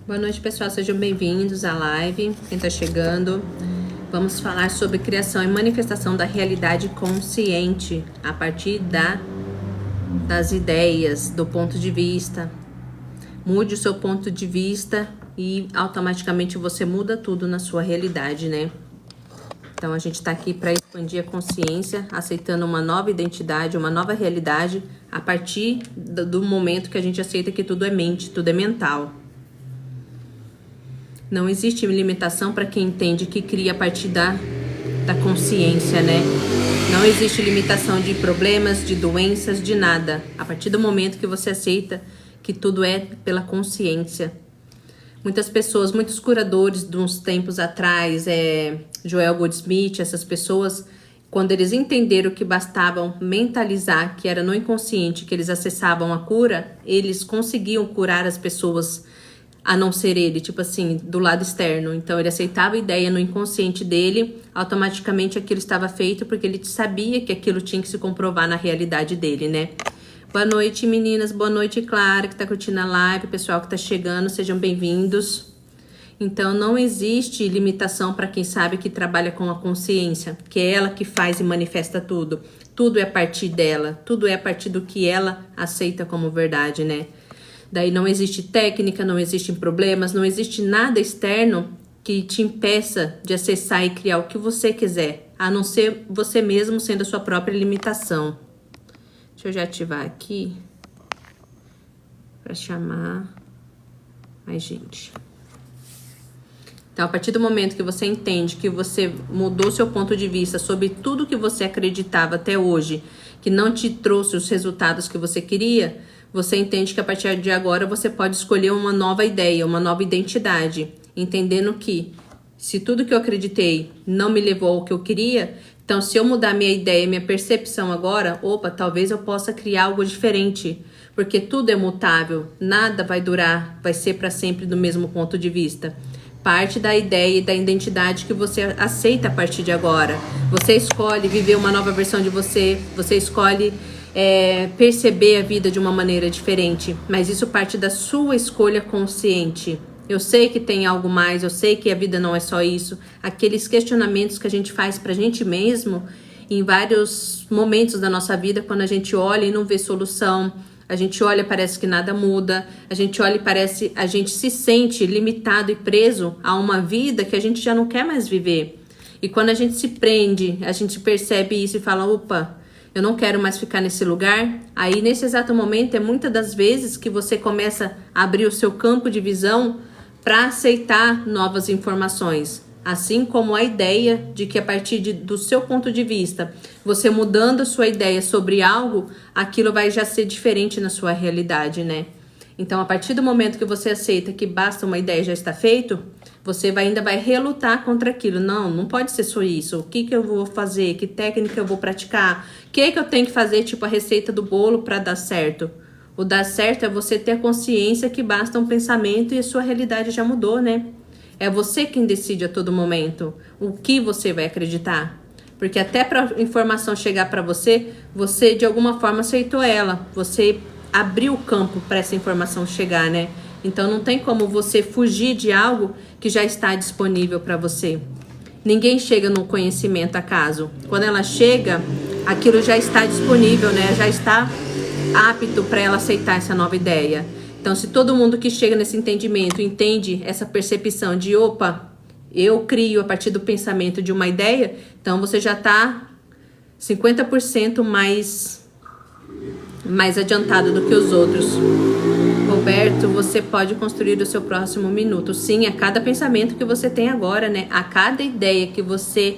Boa noite, pessoal. Sejam bem-vindos à live. Quem está chegando, vamos falar sobre criação e manifestação da realidade consciente a partir das ideias, do ponto de vista. Mude o seu ponto de vista e automaticamente você muda tudo na sua realidade, né? Então, a gente está aqui para expandir a consciência, aceitando uma nova identidade, uma nova realidade, a partir do momento que a gente aceita que tudo é mente, tudo é mental. Não existe limitação para quem entende que cria a partir da consciência, né? Não existe limitação de problemas, de doenças, de nada. A partir do momento que você aceita que tudo é pela consciência. Muitas pessoas, muitos curadores de uns tempos atrás, Joel Goldsmith, essas pessoas, quando eles entenderam que bastavam mentalizar, que era no inconsciente que eles acessavam a cura, eles conseguiam curar as pessoas, a não ser ele, tipo assim, do lado externo. Então ele aceitava a ideia no inconsciente dele, automaticamente aquilo estava feito, porque ele sabia que aquilo tinha que se comprovar na realidade dele, né? Boa noite, meninas. Boa noite, Clara, que tá curtindo a live. Pessoal que tá chegando, sejam bem-vindos. Então, não existe limitação para quem sabe que trabalha com a consciência, que é ela que faz e manifesta tudo. Tudo é a partir dela, tudo é a partir do que ela aceita como verdade, né? Daí não existe técnica, não existem problemas, não existe nada externo que te impeça de acessar e criar o que você quiser, a não ser você mesmo sendo a sua própria limitação. Deixa eu já ativar aqui para chamar mais gente. Então, a partir do momento que você entende que você mudou seu ponto de vista sobre tudo que você acreditava até hoje, que não te trouxe os resultados que você queria, você entende que a partir de agora você pode escolher uma nova ideia, uma nova identidade, entendendo que se tudo que eu acreditei não me levou ao que eu queria, então se eu mudar minha ideia, minha percepção agora, talvez eu possa criar algo diferente, porque tudo é mutável, nada vai durar, vai ser para sempre do mesmo ponto de vista. Parte da ideia e da identidade que você aceita a partir de agora. Você escolhe viver uma nova versão de você, você escolhe perceber a vida de uma maneira diferente, mas isso parte da sua escolha consciente. Eu sei que tem algo mais, eu sei que a vida não é só isso. Aqueles questionamentos que a gente faz pra gente mesmo em vários momentos da nossa vida, quando a gente olha e não vê solução, a gente olha e parece que nada muda, a gente olha e a gente se sente limitado e preso a uma vida que a gente já não quer mais viver. E quando a gente se prende, a gente percebe isso e fala, eu não quero mais ficar nesse lugar. Aí, nesse exato momento, é muitas das vezes que você começa a abrir o seu campo de visão para aceitar novas informações. Assim como a ideia de que a partir do seu ponto de vista, você mudando a sua ideia sobre algo, aquilo vai já ser diferente na sua realidade, né? Então, a partir do momento que você aceita que basta uma ideia e já está feito, você ainda vai relutar contra aquilo. Não pode ser só isso. O que eu vou fazer? Que técnica eu vou praticar? O que eu tenho que fazer, tipo a receita do bolo para dar certo? O dar certo é você ter a consciência que basta um pensamento e a sua realidade já mudou, né? É você quem decide a todo momento o que você vai acreditar. Porque até para a informação chegar para você, você de alguma forma aceitou ela. Você abriu o campo para essa informação chegar, né? Então não tem como você fugir de algo que já está disponível para você. Ninguém chega no conhecimento acaso. Quando ela chega, aquilo já está disponível, né? Já está apto para ela aceitar essa nova ideia. Então, se todo mundo que chega nesse entendimento entende essa percepção de eu crio a partir do pensamento de uma ideia, então você já está 50% mais adiantado do que os outros. Roberto, você pode construir o seu próximo minuto. Sim, a cada pensamento que você tem agora, né? A cada ideia que você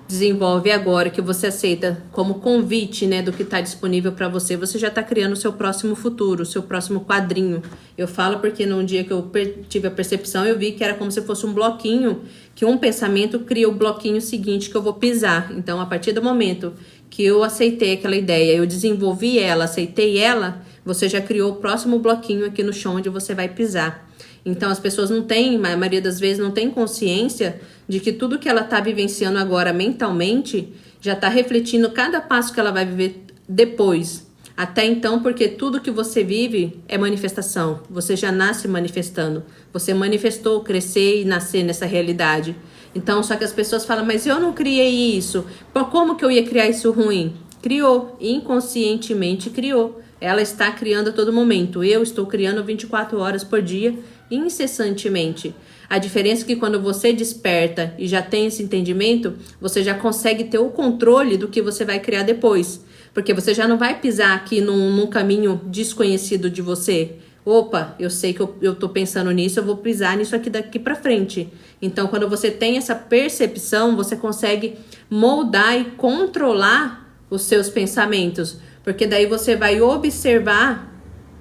desenvolve agora, que você aceita como convite, né, do que está disponível para você, você já está criando o seu próximo futuro, o seu próximo quadrinho. Eu falo porque num dia que eu tive a percepção, eu vi que era como se fosse um bloquinho, que um pensamento cria o bloquinho seguinte que eu vou pisar. Então, a partir do momento que eu aceitei aquela ideia, eu desenvolvi ela, aceitei ela, você já criou o próximo bloquinho aqui no chão onde você vai pisar. Então, as pessoas não têm, a maioria das vezes, não tem consciência de que tudo que ela está vivenciando agora mentalmente já está refletindo cada passo que ela vai viver depois. Até então, porque tudo que você vive é manifestação. Você já nasce manifestando. Você manifestou crescer e nascer nessa realidade. Então, só que as pessoas falam, mas eu não criei isso. Como que eu ia criar isso ruim? Criou, inconscientemente criou. Ela está criando a todo momento. Eu estou criando 24 horas por dia, incessantemente. A diferença é que quando você desperta e já tem esse entendimento, você já consegue ter o controle do que você vai criar depois. Porque você já não vai pisar aqui num caminho desconhecido de você. Opa, eu sei que eu tô pensando nisso, eu vou pisar nisso aqui daqui pra frente. Então, quando você tem essa percepção, você consegue moldar e controlar os seus pensamentos. Porque daí você vai observar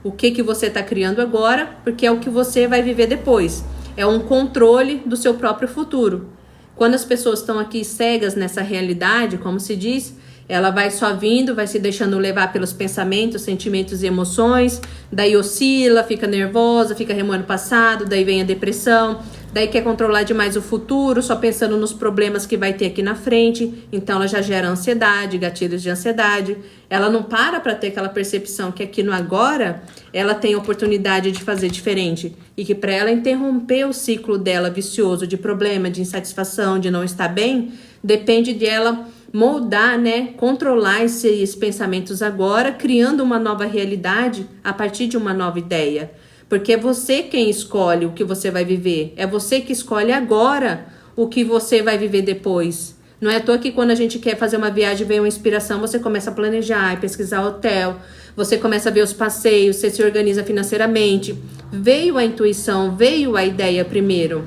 o que você tá criando agora, porque é o que você vai viver depois. É um controle do seu próprio futuro. Quando as pessoas estão aqui cegas nessa realidade, como se diz, ela vai só vindo, vai se deixando levar pelos pensamentos, sentimentos e emoções, daí oscila, fica nervosa, fica remoendo o passado, daí vem a depressão, daí quer controlar demais o futuro, só pensando nos problemas que vai ter aqui na frente, então ela já gera ansiedade, gatilhos de ansiedade. Ela não para ter aquela percepção que aqui no agora ela tem oportunidade de fazer diferente e que para ela interromper o ciclo dela vicioso de problema, de insatisfação, de não estar bem, depende de ela moldar, né, controlar esses pensamentos agora, criando uma nova realidade a partir de uma nova ideia. Porque é você quem escolhe o que você vai viver. É você que escolhe agora o que você vai viver depois. Não é à toa que quando a gente quer fazer uma viagem, vem uma inspiração, você começa a planejar, pesquisar hotel, você começa a ver os passeios, você se organiza financeiramente. Veio a intuição, veio a ideia primeiro.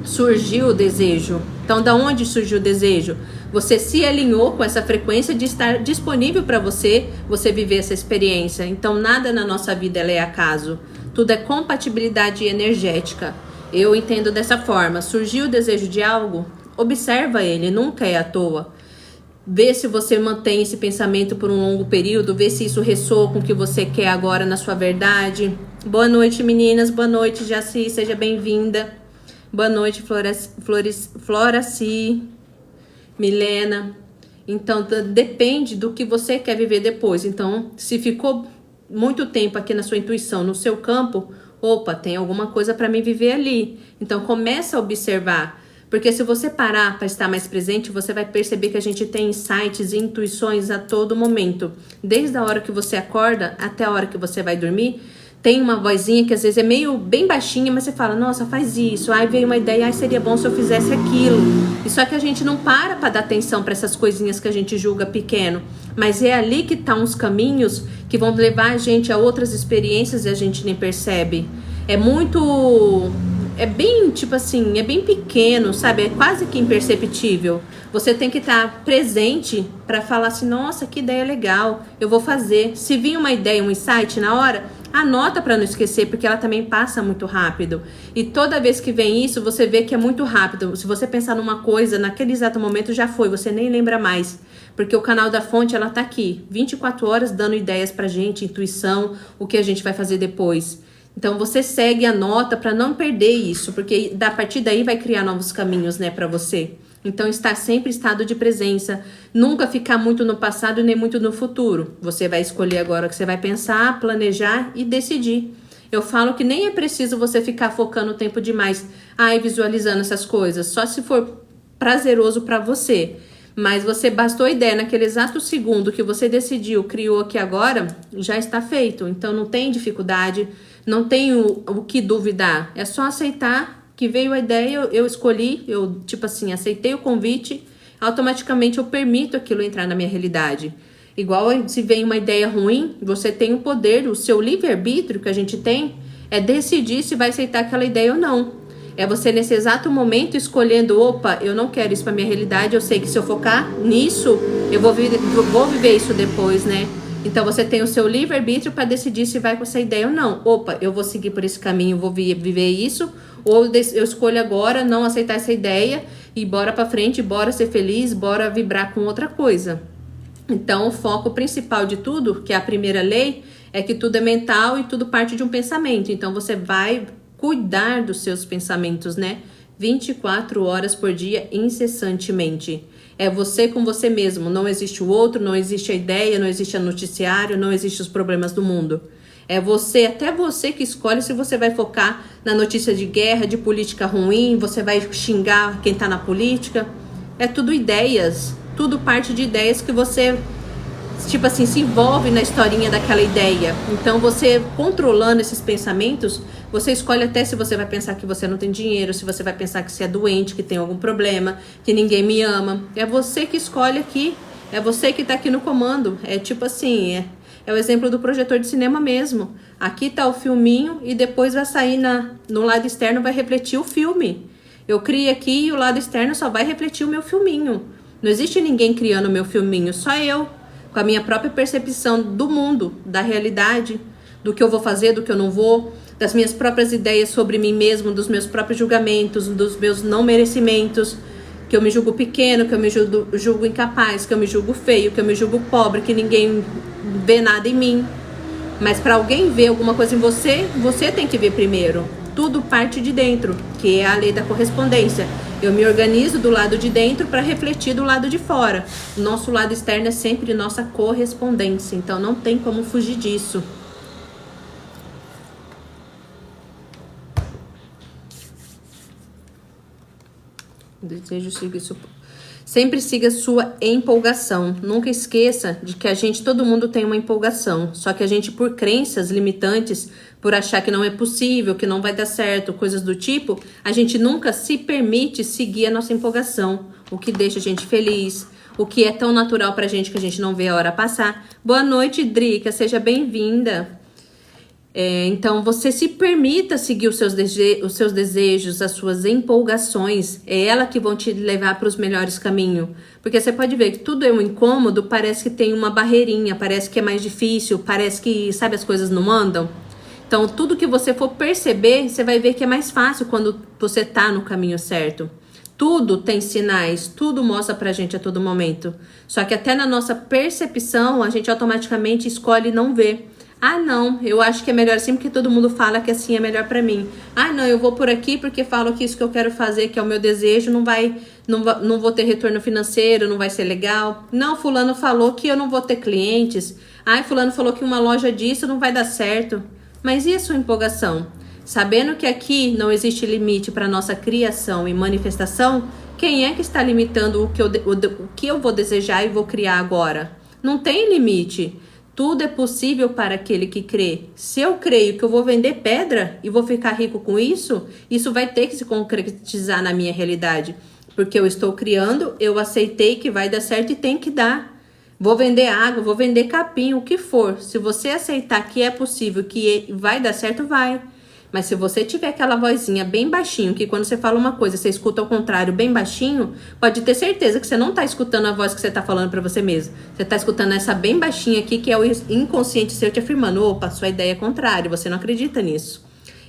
Surgiu o desejo. Então, da onde surgiu o desejo? Você se alinhou com essa frequência de estar disponível para você viver essa experiência. Então, nada na nossa vida é acaso. Tudo é compatibilidade energética. Eu entendo dessa forma. Surgiu o desejo de algo? Observa ele, nunca é à toa. Vê se você mantém esse pensamento por um longo período, vê se isso ressoa com o que você quer agora na sua verdade. Boa noite, meninas. Boa noite, Jaci. Seja bem-vinda. Boa noite, Floraci, Milena. Então, depende do que você quer viver depois. Então, se ficou muito tempo aqui na sua intuição, no seu campo, opa, tem alguma coisa para mim viver ali. Então, começa a observar. Porque se você parar para estar mais presente, você vai perceber que a gente tem insights e intuições a todo momento. Desde a hora que você acorda até a hora que você vai dormir, tem uma vozinha que às vezes é meio bem baixinha, mas você fala, nossa, faz isso. Aí veio uma ideia, ai, seria bom se eu fizesse aquilo. E só que a gente não para dar atenção para essas coisinhas que a gente julga pequeno. Mas é ali que estão os caminhos que vão levar a gente a outras experiências e a gente nem percebe. É bem, tipo assim, é bem pequeno, sabe? É quase que imperceptível. Você tem que estar presente para falar assim, nossa, que ideia legal, eu vou fazer. Se vir uma ideia, um insight na hora, anota para não esquecer, porque ela também passa muito rápido. E toda vez que vem isso, você vê que é muito rápido. Se você pensar numa coisa, naquele exato momento já foi, você nem lembra mais. Porque o canal da fonte, ela tá aqui, 24 horas dando ideias pra gente, intuição, o que a gente vai fazer depois. Então você segue, anota para não perder isso, porque a partir daí vai criar novos caminhos, né, para você. Então estar sempre em estado de presença, nunca ficar muito no passado e nem muito no futuro. Você vai escolher agora o que você vai pensar, planejar e decidir. Eu falo que nem é preciso você ficar focando o tempo demais, visualizando essas coisas, só se for prazeroso para você. Mas você bastou a ideia naquele exato segundo que você decidiu, criou aqui agora, já está feito. Então não tem dificuldade, não tem o que duvidar. É só aceitar que veio a ideia, eu escolhi, eu tipo assim, aceitei o convite, automaticamente eu permito aquilo entrar na minha realidade. Igual se vem uma ideia ruim, você tem o poder, o seu livre-arbítrio que a gente tem, é decidir se vai aceitar aquela ideia ou não. É você nesse exato momento escolhendo, opa, eu não quero isso pra minha realidade, eu sei que se eu focar nisso, eu vou viver isso depois, né? Então você tem o seu livre-arbítrio para decidir se vai com essa ideia ou não. Opa, eu vou seguir por esse caminho, vou viver isso, ou eu escolho agora não aceitar essa ideia e bora pra frente, bora ser feliz, bora vibrar com outra coisa. Então o foco principal de tudo, que é a primeira lei, é que tudo é mental e tudo parte de um pensamento. Então você vai cuidar dos seus pensamentos, né? 24 horas por dia, incessantemente. É você com você mesmo. Não existe o outro, não existe a ideia, não existe o noticiário, não existe os problemas do mundo. É você, até você que escolhe se você vai focar na notícia de guerra, de política ruim, você vai xingar quem tá na política. É tudo ideias, tudo parte de ideias que você, tipo assim, se envolve na historinha daquela ideia. Então você controlando esses pensamentos, você escolhe até se você vai pensar que você não tem dinheiro, se você vai pensar que você é doente, que tem algum problema, que ninguém me ama. É você que escolhe aqui, é você que tá aqui no comando. É tipo assim, é o exemplo do projetor de cinema mesmo. Aqui tá o filminho e depois vai sair no lado externo, vai refletir o filme. Eu criei aqui e o lado externo só vai refletir o meu filminho. Não existe ninguém criando o meu filminho, só eu. Com a minha própria percepção do mundo, da realidade, do que eu vou fazer, do que eu não vou, das minhas próprias ideias sobre mim mesmo, dos meus próprios julgamentos, dos meus não merecimentos, que eu me julgo pequeno, que eu me julgo incapaz, que eu me julgo feio, que eu me julgo pobre, que ninguém vê nada em mim. Mas para alguém ver alguma coisa em você, você tem que ver primeiro. Tudo parte de dentro, que é a lei da correspondência. Eu me organizo do lado de dentro para refletir do lado de fora. O nosso lado externo é sempre nossa correspondência, então não tem como fugir disso. Desejo seguir isso. Sempre siga sua empolgação. Nunca esqueça de que todo mundo tem uma empolgação. Só que a gente, por crenças limitantes, por achar que não é possível, que não vai dar certo, coisas do tipo, a gente nunca se permite seguir a nossa empolgação. O que deixa a gente feliz, o que é tão natural pra gente que a gente não vê a hora passar. Boa noite, Drica, seja bem-vinda. Então, você se permita seguir os seus desejos, as suas empolgações. É ela que vão te levar para os melhores caminhos. Porque você pode ver que tudo é um incômodo, parece que tem uma barreirinha, parece que é mais difícil, parece que, sabe, as coisas não andam. Então, tudo que você for perceber, você vai ver que é mais fácil quando você tá no caminho certo. Tudo tem sinais, tudo mostra pra gente a todo momento. Só que até na nossa percepção, a gente automaticamente escolhe não ver. Ah, não, eu acho que é melhor assim porque todo mundo fala que assim é melhor pra mim. Ah, não, eu vou por aqui porque falo que isso que eu quero fazer, que é o meu desejo, não vou ter retorno financeiro, não vai ser legal. Não, fulano falou que eu não vou ter clientes. Ah, fulano falou que uma loja disso não vai dar certo. Mas e a sua empolgação? Sabendo que aqui não existe limite para nossa criação e manifestação, quem é que está limitando o que eu vou desejar e vou criar agora? Não tem limite. Tudo é possível para aquele que crê. Se eu creio que eu vou vender pedra e vou ficar rico com isso, isso vai ter que se concretizar na minha realidade. Porque eu estou criando, eu aceitei que vai dar certo e tem que dar. Vou vender água, vou vender capim, o que for. Se você aceitar que é possível, que vai dar certo, vai. Mas se você tiver aquela vozinha bem baixinho, que quando você fala uma coisa, você escuta ao contrário bem baixinho, pode ter certeza que você não tá escutando a voz que você tá falando pra você mesmo. Você tá escutando essa bem baixinha aqui, que é o inconsciente seu te afirmando, opa, sua ideia é contrária, você não acredita nisso.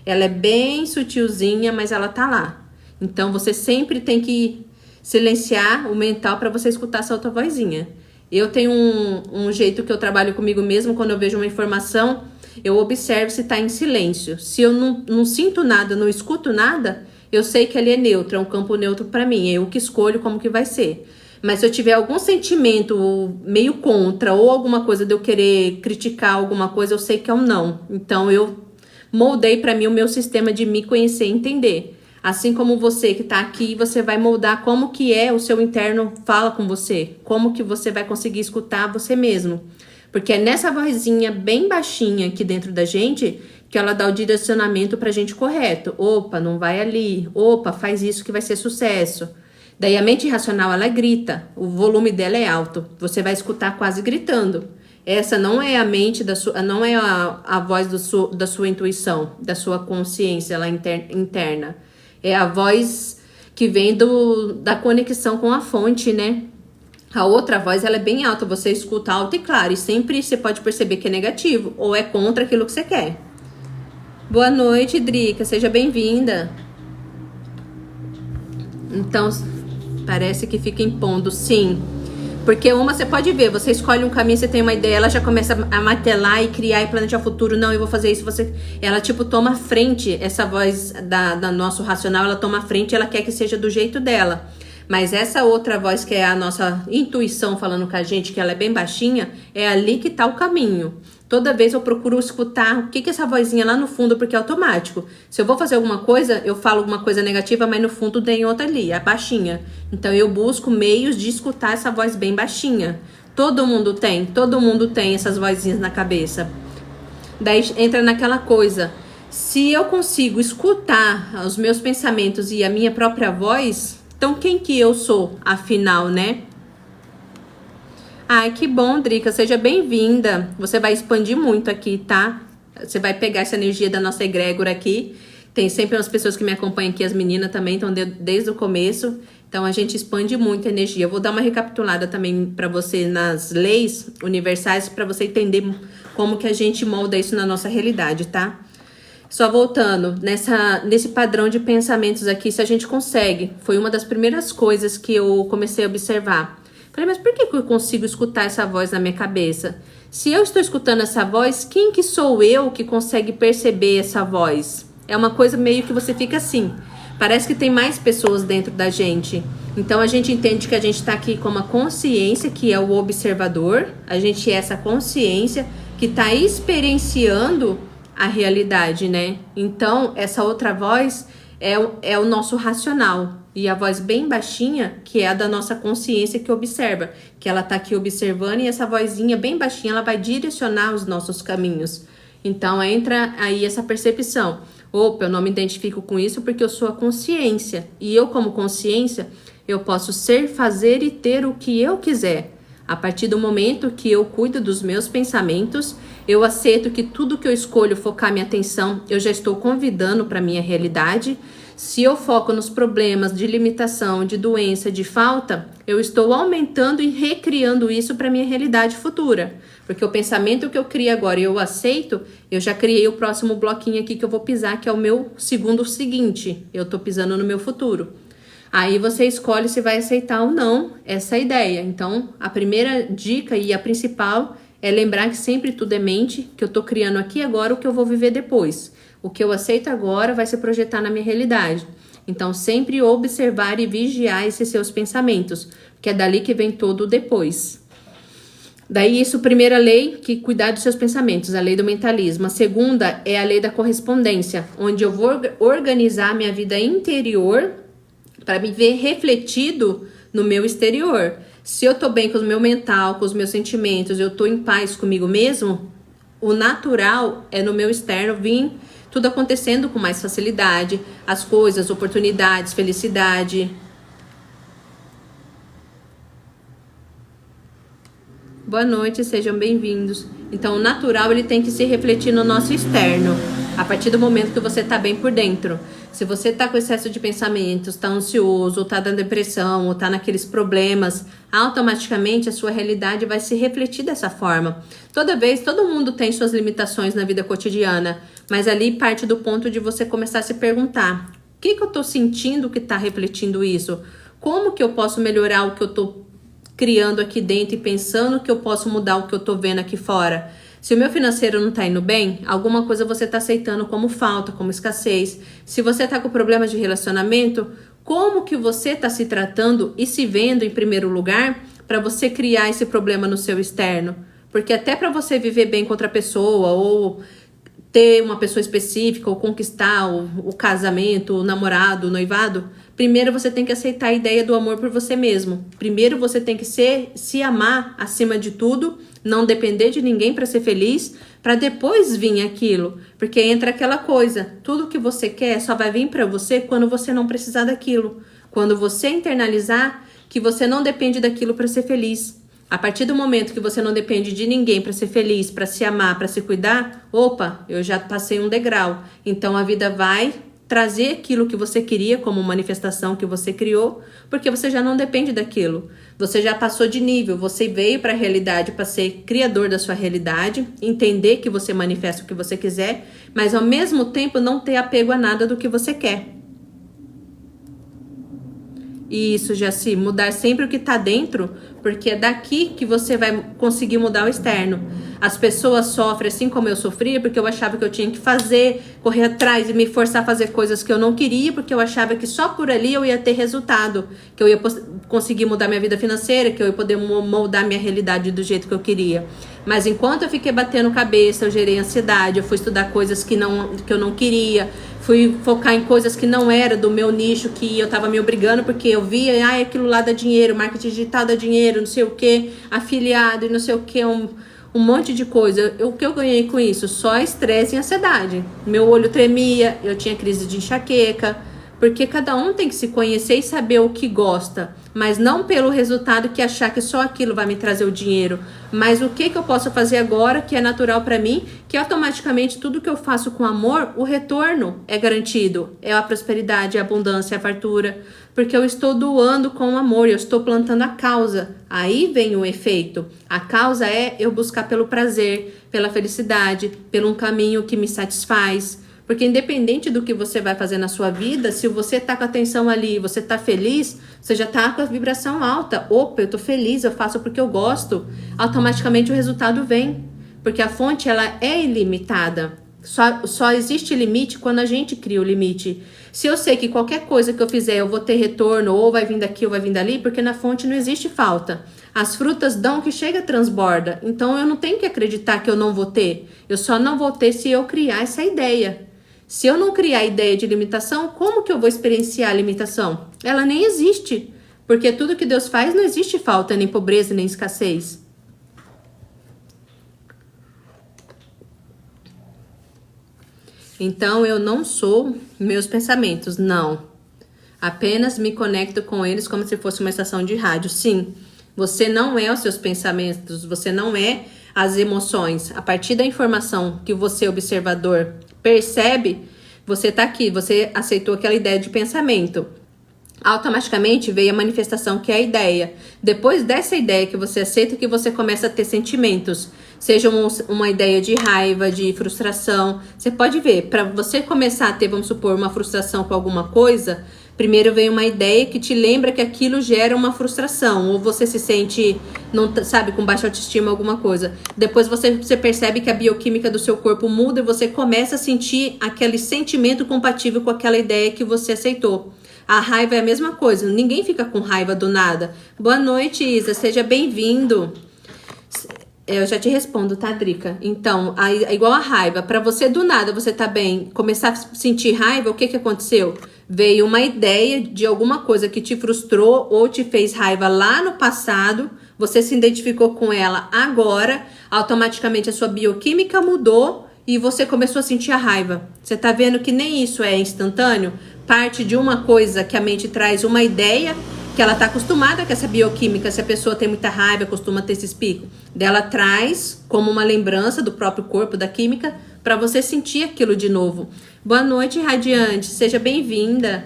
Ela é bem sutilzinha, mas ela tá lá. Então você sempre tem que silenciar o mental pra você escutar essa outra vozinha. Eu tenho um jeito que eu trabalho comigo mesmo, quando eu vejo uma informação, eu observo se está em silêncio. Se eu não sinto nada, não escuto nada, eu sei que ali é neutro, é um campo neutro para mim. É eu que escolho como que vai ser. Mas se eu tiver algum sentimento meio contra ou alguma coisa de eu querer criticar alguma coisa, eu sei que é um não. Então eu moldei para mim o meu sistema de me conhecer e entender. Assim como você que está aqui, você vai moldar como que é o seu interno fala com você. Como que você vai conseguir escutar você mesmo. Porque é nessa vozinha bem baixinha aqui dentro da gente que ela dá o direcionamento pra gente correto. Opa, não vai ali. Opa, faz isso que vai ser sucesso. Daí a mente racional, ela grita. O volume dela é alto. Você vai escutar quase gritando. Essa não é a mente não é a voz da sua intuição, da sua consciência lá interna. É a voz que vem da conexão com a fonte, né? A outra voz, ela é bem alta, você escuta alto e claro, e sempre você pode perceber que é negativo, ou é contra aquilo que você quer. Boa noite, Drica, seja bem-vinda. Então, parece que fica impondo, sim. Porque uma, você pode ver, você escolhe um caminho, você tem uma ideia, ela já começa a martelar e criar e planejar o futuro. Não, eu vou fazer isso, ela tipo toma frente, essa voz da nosso racional, ela toma frente, ela quer que seja do jeito dela. Mas essa outra voz, que é a nossa intuição falando com a gente, que ela é bem baixinha, é ali que tá o caminho. Toda vez eu procuro escutar o que essa vozinha lá no fundo, porque é automático. Se eu vou fazer alguma coisa, eu falo alguma coisa negativa, mas no fundo tem outra ali, a baixinha. Então eu busco meios de escutar essa voz bem baixinha. Todo mundo tem essas vozinhas na cabeça. Daí entra naquela coisa. Se eu consigo escutar os meus pensamentos e a minha própria voz, então quem que eu sou, afinal, né? Ai, que bom, Drica, seja bem-vinda. Você vai expandir muito aqui, tá? Você vai pegar essa energia da nossa egrégora aqui. Tem sempre umas pessoas que me acompanham aqui, as meninas também estão desde o começo. Então, a gente expande muito a energia. Eu vou dar uma recapitulada também para você nas leis universais, para você entender como que a gente molda isso na nossa realidade, tá? Só voltando, nesse padrão de pensamentos aqui, se a gente consegue, foi uma das primeiras coisas que eu comecei a observar. Falei, mas por que eu consigo escutar essa voz na minha cabeça? Se eu estou escutando essa voz, quem que sou eu que consegue perceber essa voz? É uma coisa meio que você fica assim. Parece que tem mais pessoas dentro da gente. Então a gente entende que a gente está aqui com uma consciência, que é o observador. A gente é essa consciência que está experienciando a realidade, né? Então essa outra voz é o nosso racional. E a voz bem baixinha, que é a da nossa consciência que observa, que ela tá aqui observando, e essa vozinha bem baixinha, ela vai direcionar os nossos caminhos. Então entra aí essa percepção. Opa, eu não me identifico com isso porque eu sou a consciência. E eu, como consciência, eu posso ser, fazer e ter o que eu quiser. A partir do momento que eu cuido dos meus pensamentos, eu aceito que tudo que eu escolho focar minha atenção, eu já estou convidando para minha realidade. Se eu foco nos problemas de limitação, de doença, de falta, eu estou aumentando e recriando isso para minha realidade futura. Porque o pensamento que eu crio agora e eu aceito, eu já criei o próximo bloquinho aqui que eu vou pisar, que é o meu segundo seguinte. Eu estou pisando no meu futuro. Aí você escolhe se vai aceitar ou não essa ideia. Então, a primeira dica e a principal é lembrar que sempre tudo é mente, que eu estou criando aqui agora o que eu vou viver depois. O que eu aceito agora vai se projetar na minha realidade. Então, sempre observar e vigiar esses seus pensamentos, que é dali que vem todo o depois. Daí, isso, primeira lei, que cuidar dos seus pensamentos, a lei do mentalismo. A segunda é a lei da correspondência, onde eu vou organizar a minha vida interior para me ver refletido no meu exterior. Se eu tô bem com o meu mental, com os meus sentimentos, eu tô em paz comigo mesmo, o natural é no meu externo vir tudo acontecendo com mais facilidade, as coisas, oportunidades, felicidade. Boa noite, sejam bem-vindos. Então, o natural, ele tem que se refletir no nosso externo, a partir do momento que você tá bem por dentro. Se você tá com excesso de pensamentos, tá ansioso, ou tá na depressão, ou tá naqueles problemas, automaticamente a sua realidade vai se refletir dessa forma. Toda vez, todo mundo tem suas limitações na vida cotidiana, mas ali parte do ponto de você começar a se perguntar: o que eu tô sentindo que tá refletindo isso? Como que eu posso melhorar o que eu tô criando aqui dentro e pensando que eu posso mudar o que eu tô vendo aqui fora? Se o meu financeiro não tá indo bem, alguma coisa você tá aceitando como falta, como escassez. Se você tá com problemas de relacionamento, como que você tá se tratando e se vendo em primeiro lugar para você criar esse problema no seu externo? Porque até para você viver bem com outra pessoa, ou ter uma pessoa específica, ou conquistar o casamento, o namorado, o noivado, primeiro você tem que aceitar a ideia do amor por você mesmo. Primeiro você tem que se amar acima de tudo, não depender de ninguém para ser feliz, para depois vir aquilo. Porque entra aquela coisa, tudo que você quer só vai vir para você quando você não precisar daquilo. Quando você internalizar que você não depende daquilo para ser feliz. A partir do momento que você não depende de ninguém para ser feliz, para se amar, para se cuidar, opa, eu já passei um degrau. Então a vida vai trazer aquilo que você queria como manifestação que você criou, porque você já não depende daquilo. Você já passou de nível, você veio para a realidade para ser criador da sua realidade, entender que você manifesta o que você quiser, mas ao mesmo tempo não ter apego a nada do que você quer. Isso, Jaci, mudar sempre o que tá dentro, porque é daqui que você vai conseguir mudar o externo. As pessoas sofrem assim como eu sofria, porque eu achava que eu tinha que fazer, correr atrás e me forçar a fazer coisas que eu não queria, porque eu achava que só por ali eu ia ter resultado, que eu ia conseguir mudar minha vida financeira, que eu ia poder moldar minha realidade do jeito que eu queria. Mas enquanto eu fiquei batendo cabeça, eu gerei ansiedade, eu fui estudar coisas que eu não queria, fui focar em coisas que não era do meu nicho, que eu tava me obrigando, porque eu via, aquilo lá dá dinheiro, marketing digital dá dinheiro, não sei o que, afiliado e não sei o que, um monte de coisa. O que eu ganhei com isso? Só estresse e ansiedade. Meu olho tremia, eu tinha crise de enxaqueca, porque cada um tem que se conhecer e saber o que gosta, mas não pelo resultado que achar que só aquilo vai me trazer o dinheiro, mas o que eu posso fazer agora que é natural para mim, que automaticamente tudo que eu faço com amor, o retorno é garantido, é a prosperidade, a abundância, a fartura, porque eu estou doando com amor, eu estou plantando a causa, aí vem o efeito. A causa é eu buscar pelo prazer, pela felicidade, pelo um caminho que me satisfaz. Porque independente do que você vai fazer na sua vida, se você tá com a atenção ali, você tá feliz, você já tá com a vibração alta. Opa, eu tô feliz, eu faço porque eu gosto. Automaticamente o resultado vem. Porque a fonte, ela é ilimitada. Só existe limite quando a gente cria o limite. Se eu sei que qualquer coisa que eu fizer eu vou ter retorno, ou vai vir daqui ou vai vir dali, porque na fonte não existe falta. As frutas dão que chega, transborda. Então eu não tenho que acreditar que eu não vou ter. Eu só não vou ter se eu criar essa ideia. Se eu não criar a ideia de limitação, como que eu vou experienciar a limitação? Ela nem existe, porque tudo que Deus faz não existe falta, nem pobreza, nem escassez. Então, eu não sou meus pensamentos, não. Apenas me conecto com eles como se fosse uma estação de rádio. Sim, você não é os seus pensamentos, você não é as emoções. A partir da informação que você, observador, percebe, você tá aqui, você aceitou aquela ideia de pensamento. Automaticamente veio a manifestação, que é a ideia. Depois dessa ideia que você aceita, que você começa a ter sentimentos. Seja uma ideia de raiva, de frustração. Você pode ver, para você começar a ter, vamos supor, uma frustração com alguma coisa, primeiro vem uma ideia que te lembra que aquilo gera uma frustração, ou você se sente, não sabe, com baixa autoestima, alguma coisa. Depois você percebe que a bioquímica do seu corpo muda e você começa a sentir aquele sentimento compatível com aquela ideia que você aceitou. A raiva é a mesma coisa, ninguém fica com raiva do nada. Boa noite, Isa, seja bem-vindo. Eu já te respondo, tá, Drica? Então, é igual a raiva. Para você, do nada, você tá bem, começar a sentir raiva, o que aconteceu? Veio uma ideia de alguma coisa que te frustrou ou te fez raiva lá no passado, você se identificou com ela agora, automaticamente a sua bioquímica mudou e você começou a sentir a raiva. Você tá vendo que nem isso é instantâneo? Parte de uma coisa que a mente traz uma ideia, que ela tá acostumada com essa bioquímica, se a pessoa tem muita raiva, costuma ter esses picos, dela traz como uma lembrança do próprio corpo, da química, para você sentir aquilo de novo. Boa noite, Radiante, seja bem-vinda.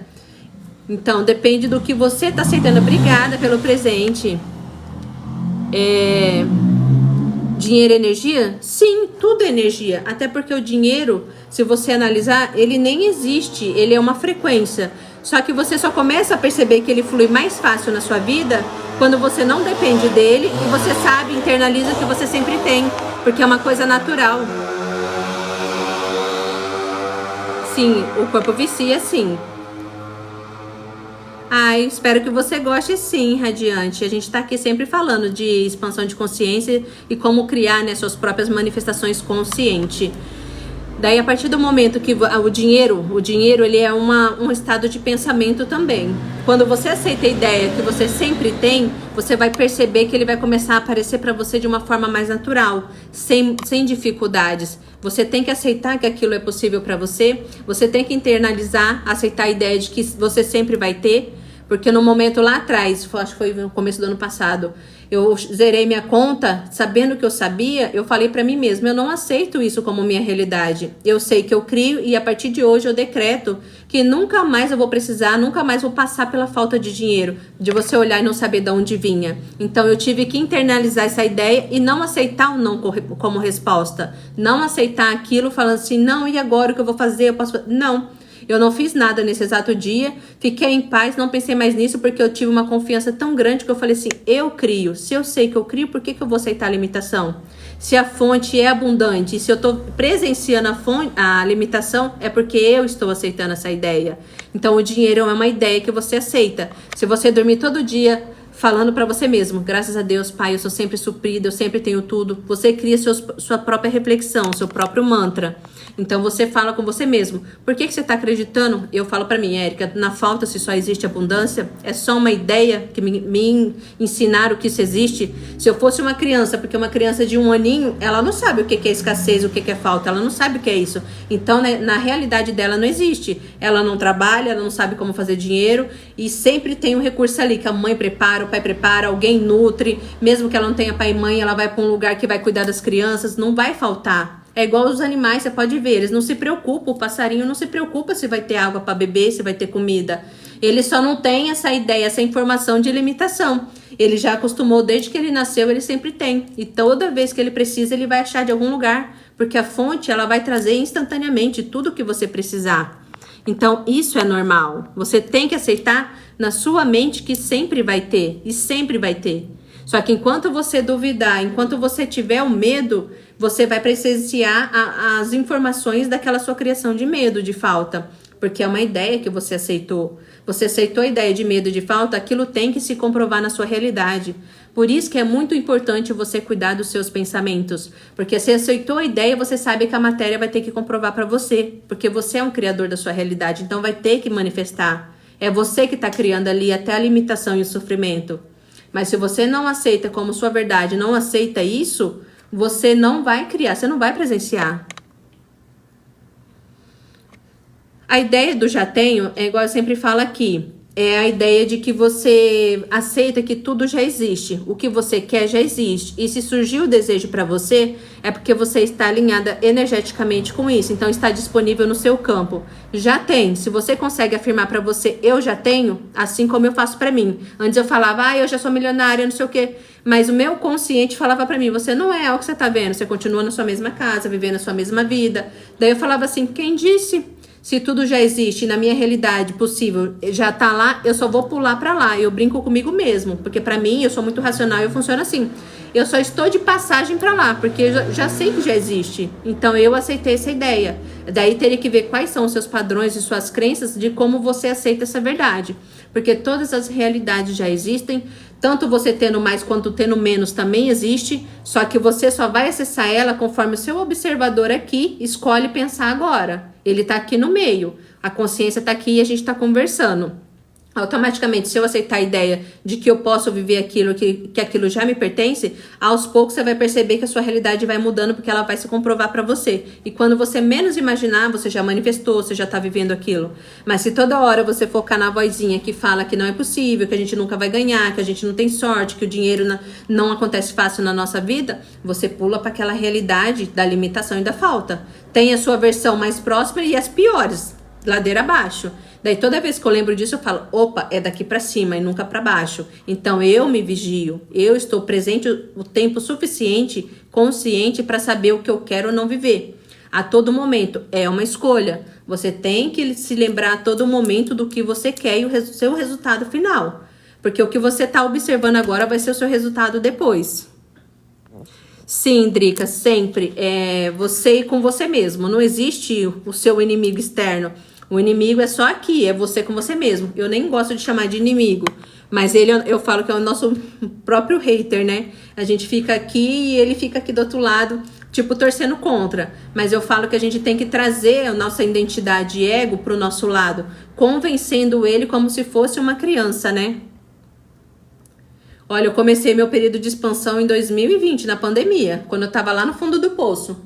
Então, depende do que você tá aceitando. Obrigada pelo presente. Dinheiro é energia? Sim, tudo é energia. Até porque o dinheiro, se você analisar, ele nem existe, ele é uma frequência. Só que você só começa a perceber que ele flui mais fácil na sua vida quando você não depende dele e você sabe, internaliza que você sempre tem, porque é uma coisa natural. Sim, o corpo vicia, sim. Ai, espero que você goste, sim, Radiante. A gente tá aqui sempre falando de expansão de consciência e como criar, né, suas próprias manifestações consciente. Daí, a partir do momento que o dinheiro ele é um estado de pensamento também. Quando você aceita a ideia que você sempre tem, você vai perceber que ele vai começar a aparecer para você de uma forma mais natural, sem dificuldades. Você tem que aceitar que aquilo é possível para você, você tem que internalizar, aceitar a ideia de que você sempre vai ter, porque no momento lá atrás, acho que foi no começo do ano passado, eu zerei minha conta, sabendo que eu sabia, eu falei pra mim mesma, eu não aceito isso como minha realidade. Eu sei que eu crio e a partir de hoje eu decreto que nunca mais eu vou precisar, nunca mais vou passar pela falta de dinheiro, de você olhar e não saber de onde vinha. Então eu tive que internalizar essa ideia e não aceitar o não como resposta. Não aceitar aquilo falando assim, não, e agora o que eu vou fazer? Eu posso fazer? Não. Eu não fiz nada nesse exato dia, fiquei em paz, não pensei mais nisso, porque eu tive uma confiança tão grande que eu falei assim, eu crio. Se eu sei que eu crio, por que que eu vou aceitar a limitação? Se a fonte é abundante, se eu estou presenciando a limitação, é porque eu estou aceitando essa ideia. Então, o dinheiro é uma ideia que você aceita. Se você dormir todo dia falando para você mesmo, graças a Deus, Pai, eu sou sempre suprido, eu sempre tenho tudo. Você cria sua própria reflexão, seu próprio mantra. Então você fala com você mesmo. Por que você está acreditando? Eu falo para mim, Érica, na falta se só existe abundância, é só uma ideia que me ensinaram que isso existe. Se eu fosse uma criança, porque uma criança de 1 aninho, ela não sabe o que é escassez, o que é falta, ela não sabe o que é isso. Então, né, na realidade dela não existe. Ela não trabalha, ela não sabe como fazer dinheiro e sempre tem um recurso ali que a mãe prepara, o pai prepara, alguém nutre, mesmo que ela não tenha pai e mãe, ela vai para um lugar que vai cuidar das crianças, não vai faltar. É igual os animais, você pode ver, eles não se preocupam, o passarinho não se preocupa se vai ter água para beber, se vai ter comida. Ele só não tem essa ideia, essa informação de limitação. Ele já acostumou, desde que ele nasceu, ele sempre tem. E toda vez que ele precisa, ele vai achar de algum lugar, porque a fonte, ela vai trazer instantaneamente tudo o que você precisar. Então, isso é normal. Você tem que aceitar na sua mente que sempre vai ter, e sempre vai ter. Só que enquanto você duvidar, enquanto você tiver o medo, você vai presenciar as informações daquela sua criação de medo, de falta. Porque é uma ideia que você aceitou. Você aceitou a ideia de medo e de falta, aquilo tem que se comprovar na sua realidade. Por isso que é muito importante você cuidar dos seus pensamentos. Porque se aceitou a ideia, você sabe que a matéria vai ter que comprovar para você. Porque você é um criador da sua realidade, então vai ter que manifestar. É você que está criando ali até a limitação e o sofrimento. Mas se você não aceita como sua verdade, não aceita isso, você não vai criar, você não vai presenciar. A ideia do já tenho é igual eu sempre falo aqui. É a ideia de que você aceita que tudo já existe. O que você quer já existe. E se surgiu o desejo para você, é porque você está alinhada energeticamente com isso. Então está disponível no seu campo. Já tem. Se você consegue afirmar para você, eu já tenho, assim como eu faço para mim. Antes eu falava, eu já sou milionária, não sei o quê. Mas o meu consciente falava para mim, você não é o que você tá vendo. Você continua na sua mesma casa, vivendo a sua mesma vida. Daí eu falava assim, quem disse? Se tudo já existe na minha realidade possível, já tá lá, eu só vou pular pra lá. Eu brinco comigo mesmo, porque pra mim, eu sou muito racional e eu funciono assim. Eu só estou de passagem pra lá, porque eu já sei que já existe. Então, eu aceitei essa ideia. Daí, teria que ver quais são os seus padrões e suas crenças de como você aceita essa verdade. Porque todas as realidades já existem, tanto você tendo mais quanto tendo menos também existe, só que você só vai acessar ela conforme o seu observador aqui escolhe pensar agora. Ele tá aqui no meio, a consciência tá aqui e a gente tá conversando. Automaticamente, se eu aceitar a ideia de que eu posso viver aquilo, que aquilo já me pertence, aos poucos você vai perceber que a sua realidade vai mudando, porque ela vai se comprovar para você. E quando você menos imaginar, você já manifestou, você já tá vivendo aquilo. Mas se toda hora você focar na vozinha que fala que não é possível, que a gente nunca vai ganhar, que a gente não tem sorte, que o dinheiro não acontece fácil na nossa vida, você pula para aquela realidade da limitação e da falta. Tem a sua versão mais próxima e as piores, ladeira abaixo. Daí toda vez que eu lembro disso eu falo, opa, é daqui pra cima e nunca pra baixo. Então eu me vigio, eu estou presente o tempo suficiente, consciente para saber o que eu quero ou não viver. A todo momento é uma escolha. Você tem que se lembrar a todo momento do que você quer e o seu resultado final. Porque o que você tá observando agora vai ser o seu resultado depois. Sim, Drica, sempre é você com você mesmo. Não existe o seu inimigo externo. O inimigo é só aqui, é você com você mesmo. Eu nem gosto de chamar de inimigo, mas ele, eu falo que é o nosso próprio hater, né? A gente fica aqui e ele fica aqui do outro lado, tipo, torcendo contra. Mas eu falo que a gente tem que trazer a nossa identidade e ego pro nosso lado, convencendo ele como se fosse uma criança, né? Olha, eu comecei meu período de expansão em 2020, na pandemia, quando eu tava lá no fundo do poço.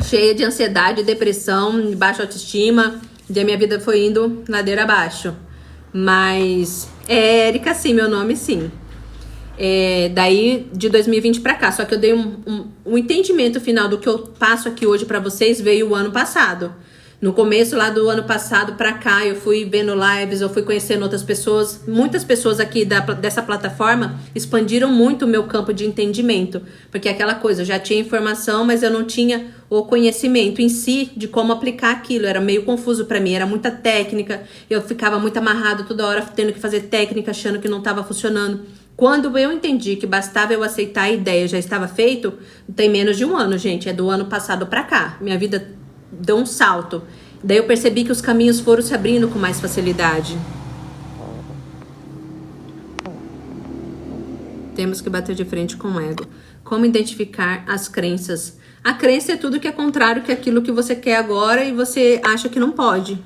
Cheia de ansiedade, depressão, baixa autoestima. E a minha vida foi indo ladeira abaixo. Mas é Érica, sim, meu nome, sim. Daí, de 2020 pra cá. Só que eu dei um entendimento final do que eu passo aqui hoje pra vocês, veio o ano passado. No começo lá do ano passado pra cá, eu fui vendo lives, eu fui conhecendo outras pessoas. Muitas pessoas aqui dessa plataforma expandiram muito o meu campo de entendimento. Porque é aquela coisa, eu já tinha informação, mas eu não tinha o conhecimento em si de como aplicar aquilo. Era meio confuso pra mim, era muita técnica. Eu ficava muito amarrado toda hora, tendo que fazer técnica, achando que não estava funcionando. Quando eu entendi que bastava eu aceitar a ideia, já estava feito, tem menos de um ano, gente. É do ano passado pra cá. Minha vida deu um salto. Daí eu percebi que os caminhos foram se abrindo com mais facilidade. Temos que bater de frente com o ego. Como identificar as crenças? A crença é tudo que é contrário que aquilo que você quer agora e você acha que não pode.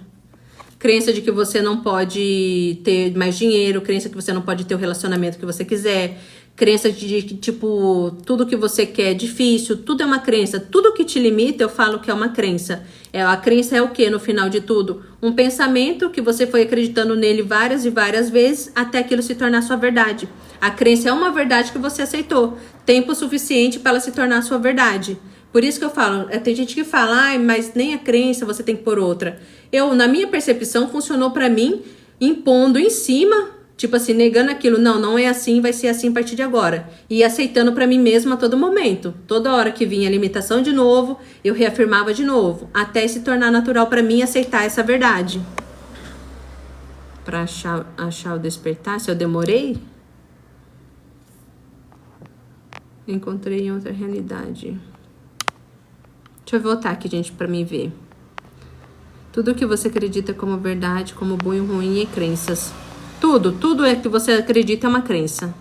Crença de que você não pode ter mais dinheiro, crença que você não pode ter o relacionamento que você quiser, crença de que, tipo, tudo que você quer é difícil, tudo é uma crença. Tudo que te limita, eu falo que é uma crença. A crença é o quê, no final de tudo? Um pensamento que você foi acreditando nele várias e várias vezes até aquilo se tornar sua verdade. A crença é uma verdade que você aceitou. Tempo suficiente para ela se tornar sua verdade. Por isso que eu falo, tem gente que fala, mas nem a crença você tem que pôr outra. Na minha percepção, funcionou pra mim, impondo em cima, tipo assim, negando aquilo. Não é assim, vai ser assim a partir de agora. E aceitando pra mim mesma a todo momento. Toda hora que vinha a limitação de novo, eu reafirmava de novo. Até se tornar natural pra mim aceitar essa verdade. Pra achar o despertar, se eu demorei, encontrei em outra realidade. Deixa eu voltar aqui, gente, pra mim ver. Tudo que você acredita como verdade, como bom e ruim é crenças. Tudo é que você acredita é uma crença.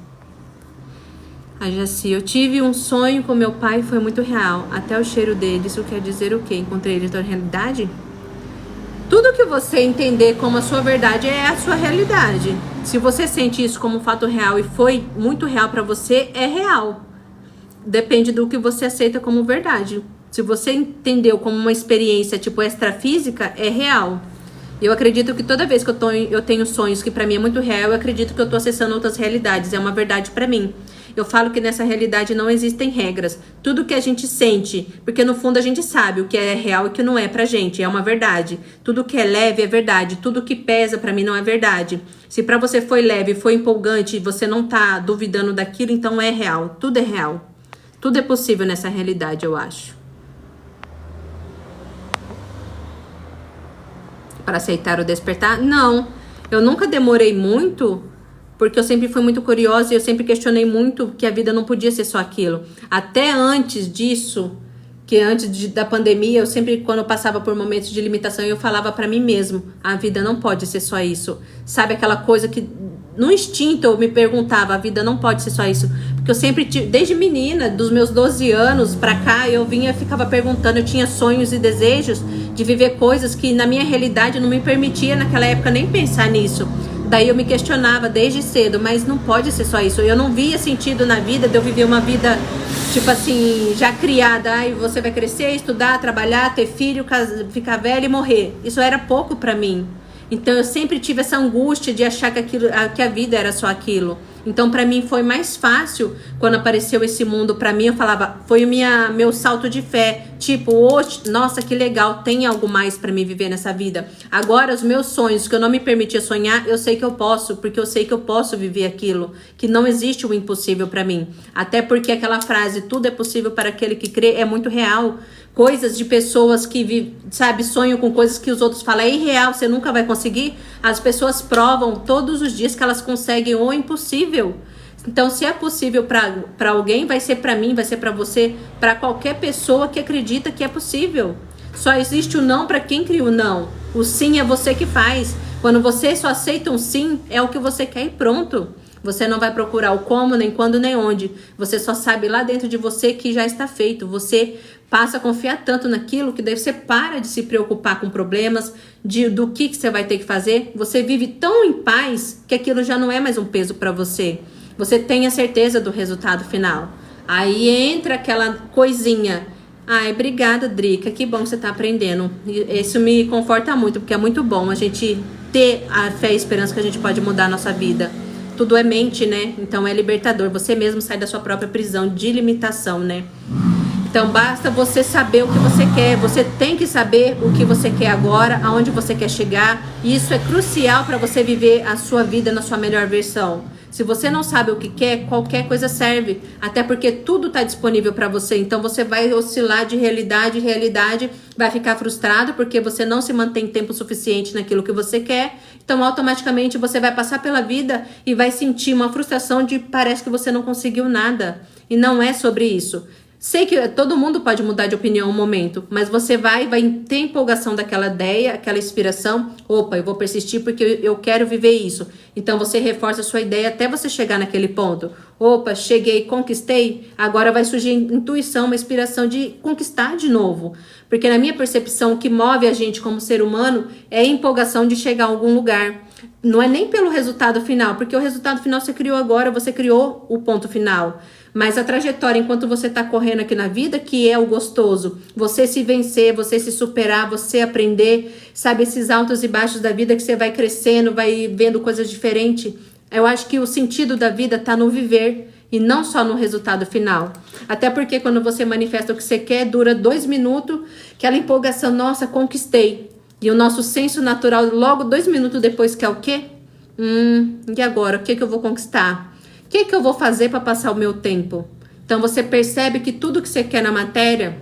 A Jaci, eu tive um sonho com meu pai e foi muito real. Até o cheiro dele, isso quer dizer o quê? Encontrei ele na realidade? Tudo que você entender como a sua verdade é a sua realidade. Se você sente isso como um fato real e foi muito real pra você, é real. Depende do que você aceita como verdade. Se você entendeu como uma experiência tipo extrafísica, é real. Eu acredito que toda vez que eu tenho sonhos que pra mim é muito real, eu acredito que eu tô acessando outras realidades. É uma verdade pra mim. Eu falo que nessa realidade não existem regras. Tudo que a gente sente, porque no fundo a gente sabe o que é real e o que não é pra gente. É uma verdade. Tudo que é leve é verdade. Tudo que pesa pra mim não é verdade. Se pra você foi leve, foi empolgante e você não tá duvidando daquilo, então é real. Tudo é real. Tudo é possível nessa realidade, eu acho. Para aceitar o despertar? Não. Eu nunca demorei muito, porque eu sempre fui muito curiosa e eu sempre questionei muito que a vida não podia ser só aquilo. Até antes disso, que antes da pandemia, eu sempre, quando eu passava por momentos de limitação, eu falava para mim mesmo, a vida não pode ser só isso. Sabe aquela coisa que no instinto eu me perguntava, a vida não pode ser só isso. Porque eu sempre, desde menina, dos meus 12 anos pra cá, eu ficava perguntando, eu tinha sonhos e desejos de viver coisas que na minha realidade não me permitia naquela época nem pensar nisso. Daí eu me questionava desde cedo, mas não pode ser só isso. Eu não via sentido na vida de eu viver uma vida, tipo assim, já criada. Ai, você vai crescer, estudar, trabalhar, ter filho, ficar velha e morrer. Isso era pouco pra mim. Então eu sempre tive essa angústia de achar que a vida era só aquilo. Então pra mim foi mais fácil quando apareceu esse mundo pra mim. Eu falava, foi meu salto de fé. Tipo, nossa, que legal, tem algo mais pra mim viver nessa vida. Agora os meus sonhos que eu não me permitia sonhar, eu sei que eu posso, porque eu sei que eu posso viver aquilo, que não existe o impossível pra mim. Até porque aquela frase, tudo é possível para aquele que crê, é muito real. Coisas de pessoas que, sabe, sonham com coisas que os outros falam, é irreal, você nunca vai conseguir. As pessoas provam todos os dias que elas conseguem o impossível. Então, se é possível para alguém, vai ser para mim, vai ser para você, para qualquer pessoa que acredita que é possível. Só existe o não para quem cria o não. O sim é você que faz. Quando você só aceita um sim, é o que você quer e pronto. Você não vai procurar o como, nem quando, nem onde. Você só sabe lá dentro de você que já está feito. Você passa a confiar tanto naquilo que daí você para de se preocupar com problemas, do que você vai ter que fazer. Você vive tão em paz que aquilo já não é mais um peso para você. Você tem a certeza do resultado final. Aí entra aquela coisinha. Ai, obrigada, Drica. Que bom que você está aprendendo. Isso me conforta muito, porque é muito bom a gente ter a fé e a esperança que a gente pode mudar a nossa vida. Tudo é mente, né? Então é libertador. Você mesmo sai da sua própria prisão de limitação, né? Então basta você saber o que você quer. Você tem que saber o que você quer agora, aonde você quer chegar. E isso é crucial para você viver a sua vida na sua melhor versão. Se você não sabe o que quer, qualquer coisa serve. Até porque tudo está disponível para você. Então você vai oscilar de realidade em realidade, vai ficar frustrado porque você não se mantém tempo suficiente naquilo que você quer. Então automaticamente você vai passar pela vida e vai sentir uma frustração de parece que você não conseguiu nada. E não é sobre isso. Sei que todo mundo pode mudar de opinião um momento, mas você vai ter empolgação daquela ideia, aquela inspiração. Opa, eu vou persistir porque eu quero viver isso. Então você reforça a sua ideia até você chegar naquele ponto. Opa, cheguei, conquistei, agora vai surgir intuição, uma inspiração de conquistar de novo. Porque na minha percepção, o que move a gente como ser humano é a empolgação de chegar a algum lugar. Não é nem pelo resultado final, porque o resultado final você criou agora, você criou o ponto final. Mas a trajetória, enquanto você está correndo aqui na vida, que é o gostoso. Você se vencer, você se superar, você aprender, sabe, esses altos e baixos da vida que você vai crescendo, vai vendo coisas diferentes. Eu acho que o sentido da vida está no viver e não só no resultado final. Até porque quando você manifesta o que você quer, dura 2 minutos, aquela empolgação, nossa, conquistei. E o nosso senso natural, logo 2 minutos depois, que é o quê? E agora? O que eu vou conquistar? O que eu vou fazer para passar o meu tempo? Então você percebe que tudo que você quer na matéria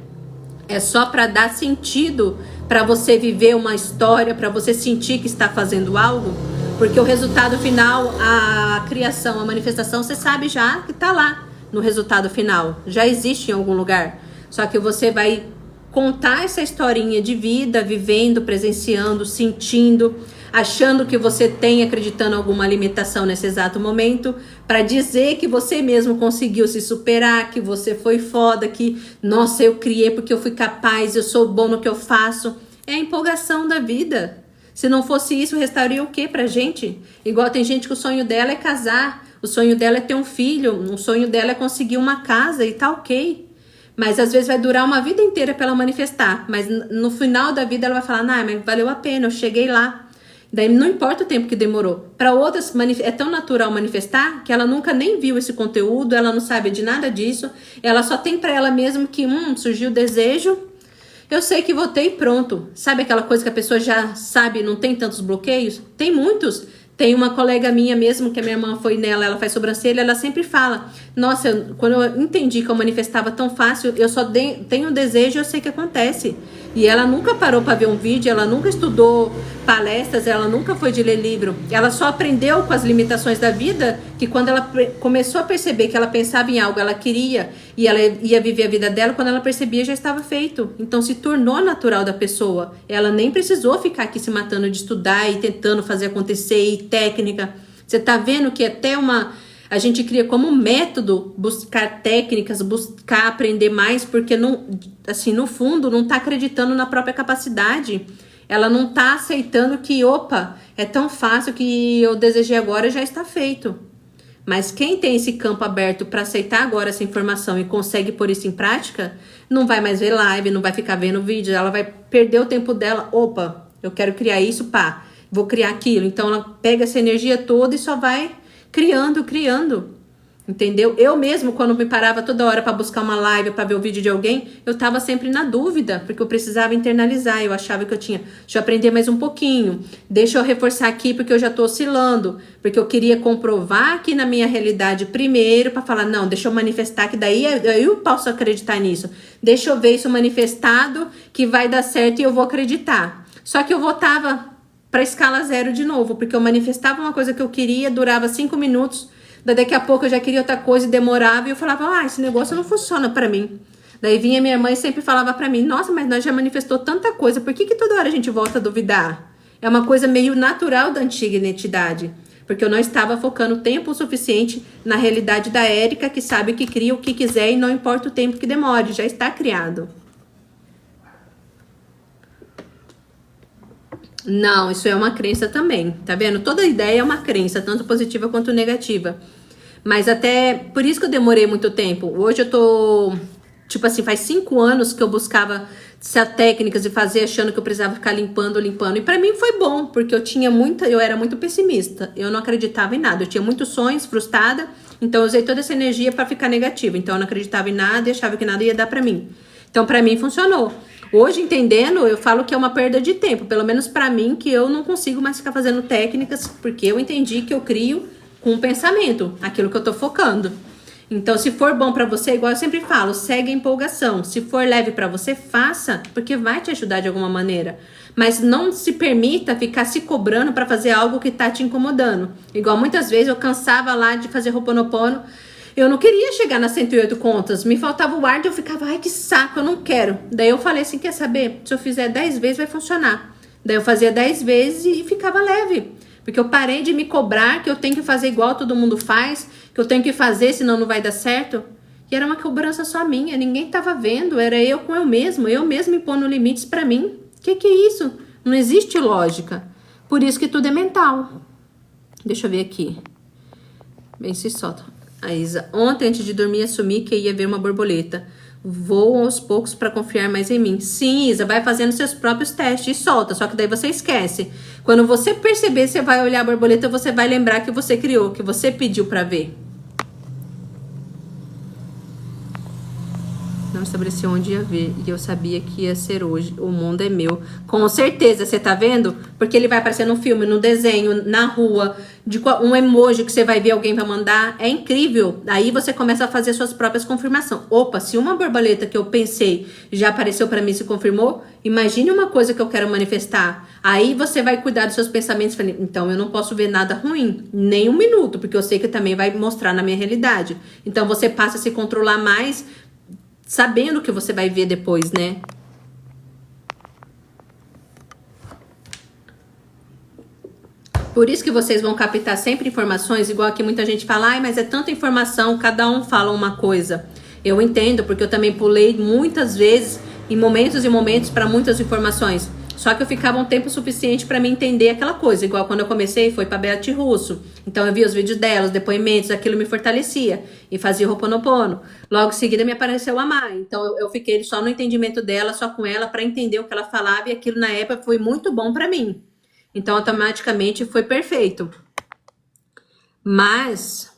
é só para dar sentido, para você viver uma história, para você sentir que está fazendo algo. Porque o resultado final, a criação, a manifestação, você sabe já que está lá no resultado final. Já existe em algum lugar. Só que você vai contar essa historinha de vida, vivendo, presenciando, sentindo, achando que você tem, acreditando em alguma limitação nesse exato momento, para dizer que você mesmo conseguiu se superar, que você foi foda, que, nossa, eu criei porque eu fui capaz, eu sou bom no que eu faço. É a empolgação da vida. Se não fosse isso, restauraria o que pra gente? Igual tem gente que o sonho dela é casar, o sonho dela é ter um filho, o sonho dela é conseguir uma casa e tá ok. Mas às vezes vai durar uma vida inteira pra ela manifestar. Mas no final da vida ela vai falar, não, mas valeu a pena, eu cheguei lá. Daí não importa o tempo que demorou. Para outras é tão natural manifestar que ela nunca nem viu esse conteúdo, ela não sabe de nada disso. Ela só tem para ela mesmo que surgiu o desejo. Eu sei que votei e pronto. Sabe aquela coisa que a pessoa já sabe, não tem tantos bloqueios? Tem muitos. Tem uma colega minha mesmo, que a minha irmã foi nela, ela faz sobrancelha, ela sempre fala, nossa, quando eu entendi que eu manifestava tão fácil, eu só tenho um desejo e eu sei que acontece. E ela nunca parou para ver um vídeo, ela nunca estudou palestras, ela nunca foi de ler livro. Ela só aprendeu com as limitações da vida, que quando ela começou a perceber que ela pensava em algo, ela queria, e ela ia viver a vida dela, quando ela percebia já estava feito. Então se tornou natural da pessoa. Ela nem precisou ficar aqui se matando de estudar e tentando fazer acontecer, e técnica. Você tá vendo que até a gente cria como método buscar técnicas, buscar aprender mais, porque não, assim, no fundo não tá acreditando na própria capacidade. Ela não tá aceitando que, opa, é tão fácil que eu desejei agora já está feito. Mas quem tem esse campo aberto para aceitar agora essa informação e consegue pôr isso em prática, não vai mais ver live, não vai ficar vendo vídeo, ela vai perder o tempo dela. Opa, eu quero criar isso, pá, vou criar aquilo. Então ela pega essa energia toda e só vai criando, entendeu? Eu mesmo, quando me parava toda hora para buscar uma live, para ver o vídeo de alguém, eu tava sempre na dúvida, porque eu precisava internalizar, eu achava que deixa eu aprender mais um pouquinho, deixa eu reforçar aqui porque eu já tô oscilando, porque eu queria comprovar aqui na minha realidade primeiro, para falar, não, deixa eu manifestar que daí eu posso acreditar nisso, deixa eu ver isso manifestado, que vai dar certo e eu vou acreditar. Só que eu voltava para escala 0 de novo, porque eu manifestava uma coisa que eu queria, durava 5 minutos, daqui a pouco eu já queria outra coisa e demorava, e eu falava, esse negócio não funciona para mim. Daí vinha minha mãe e sempre falava para mim, nossa, mas nós já manifestou tanta coisa, por que toda hora a gente volta a duvidar? É uma coisa meio natural da antiga identidade, porque eu não estava focando tempo suficiente na realidade da Érica, que sabe que cria o que quiser e não importa o tempo que demore, já está criado. Não, isso é uma crença também, tá vendo? Toda ideia é uma crença, tanto positiva quanto negativa. Mas até, por isso que eu demorei muito tempo. Hoje eu tô, tipo assim, faz 5 anos que eu buscava técnicas de fazer, achando que eu precisava ficar limpando. E pra mim foi bom, porque eu era muito pessimista. Eu não acreditava em nada, eu tinha muitos sonhos, frustrada. Então eu usei toda essa energia pra ficar negativa. Então eu não acreditava em nada e achava que nada ia dar pra mim. Então pra mim funcionou. Hoje, entendendo, eu falo que é uma perda de tempo. Pelo menos pra mim, que eu não consigo mais ficar fazendo técnicas, porque eu entendi que eu crio com o pensamento, aquilo que eu tô focando. Então, se for bom pra você, igual eu sempre falo, segue a empolgação. Se for leve pra você, faça, porque vai te ajudar de alguma maneira. Mas não se permita ficar se cobrando pra fazer algo que tá te incomodando. Igual muitas vezes eu cansava lá de fazer Ho'oponopono. Eu não queria chegar nas 108 contas, me faltava o ar e eu ficava, ai que saco, eu não quero. Daí eu falei assim, quer saber? Se eu fizer 10 vezes vai funcionar. Daí eu fazia 10 vezes e ficava leve. Porque eu parei de me cobrar que eu tenho que fazer igual todo mundo faz, que eu tenho que fazer, senão não vai dar certo. E era uma cobrança só minha, ninguém tava vendo, era eu com eu mesmo impondo limites pra mim. Que é isso? Não existe lógica. Por isso que tudo é mental. Deixa eu ver aqui. Bem, se solta. A Isa, ontem antes de dormir assumi que ia ver uma borboleta. Vou aos poucos para confiar mais em mim. Sim, Isa, vai fazendo seus próprios testes e solta, só que daí você esquece. Quando você perceber, você vai olhar a borboleta, você vai lembrar que você criou, que você pediu para ver. Não estabeleci onde ia ver e eu sabia que ia ser hoje. O mundo é meu. Com certeza, você tá vendo? Porque ele vai aparecer no filme, no desenho, na rua, um emoji que você vai ver, alguém vai mandar. É incrível. Aí você começa a fazer suas próprias confirmações. Opa, se uma borboleta que eu pensei já apareceu pra mim e se confirmou, imagine uma coisa que eu quero manifestar. Aí você vai cuidar dos seus pensamentos. Então eu não posso ver nada ruim, nem um minuto, porque eu sei que também vai mostrar na minha realidade. Então você passa a se controlar mais, sabendo o que você vai ver depois, né? Por isso que vocês vão captar sempre informações, igual aqui muita gente fala, ai, mas é tanta informação, cada um fala uma coisa. Eu entendo, porque eu também pulei muitas vezes, em momentos e momentos, para muitas informações. Só que eu ficava um tempo suficiente para me entender aquela coisa. Igual quando eu comecei, foi para Beth Russo. Então eu via os vídeos dela, os depoimentos, aquilo me fortalecia. E fazia o Ho'oponopono. Logo em seguida me apareceu a Mai. Então eu fiquei só no entendimento dela, só com ela, para entender o que ela falava. E aquilo na época foi muito bom para mim. Então automaticamente foi perfeito. Mas,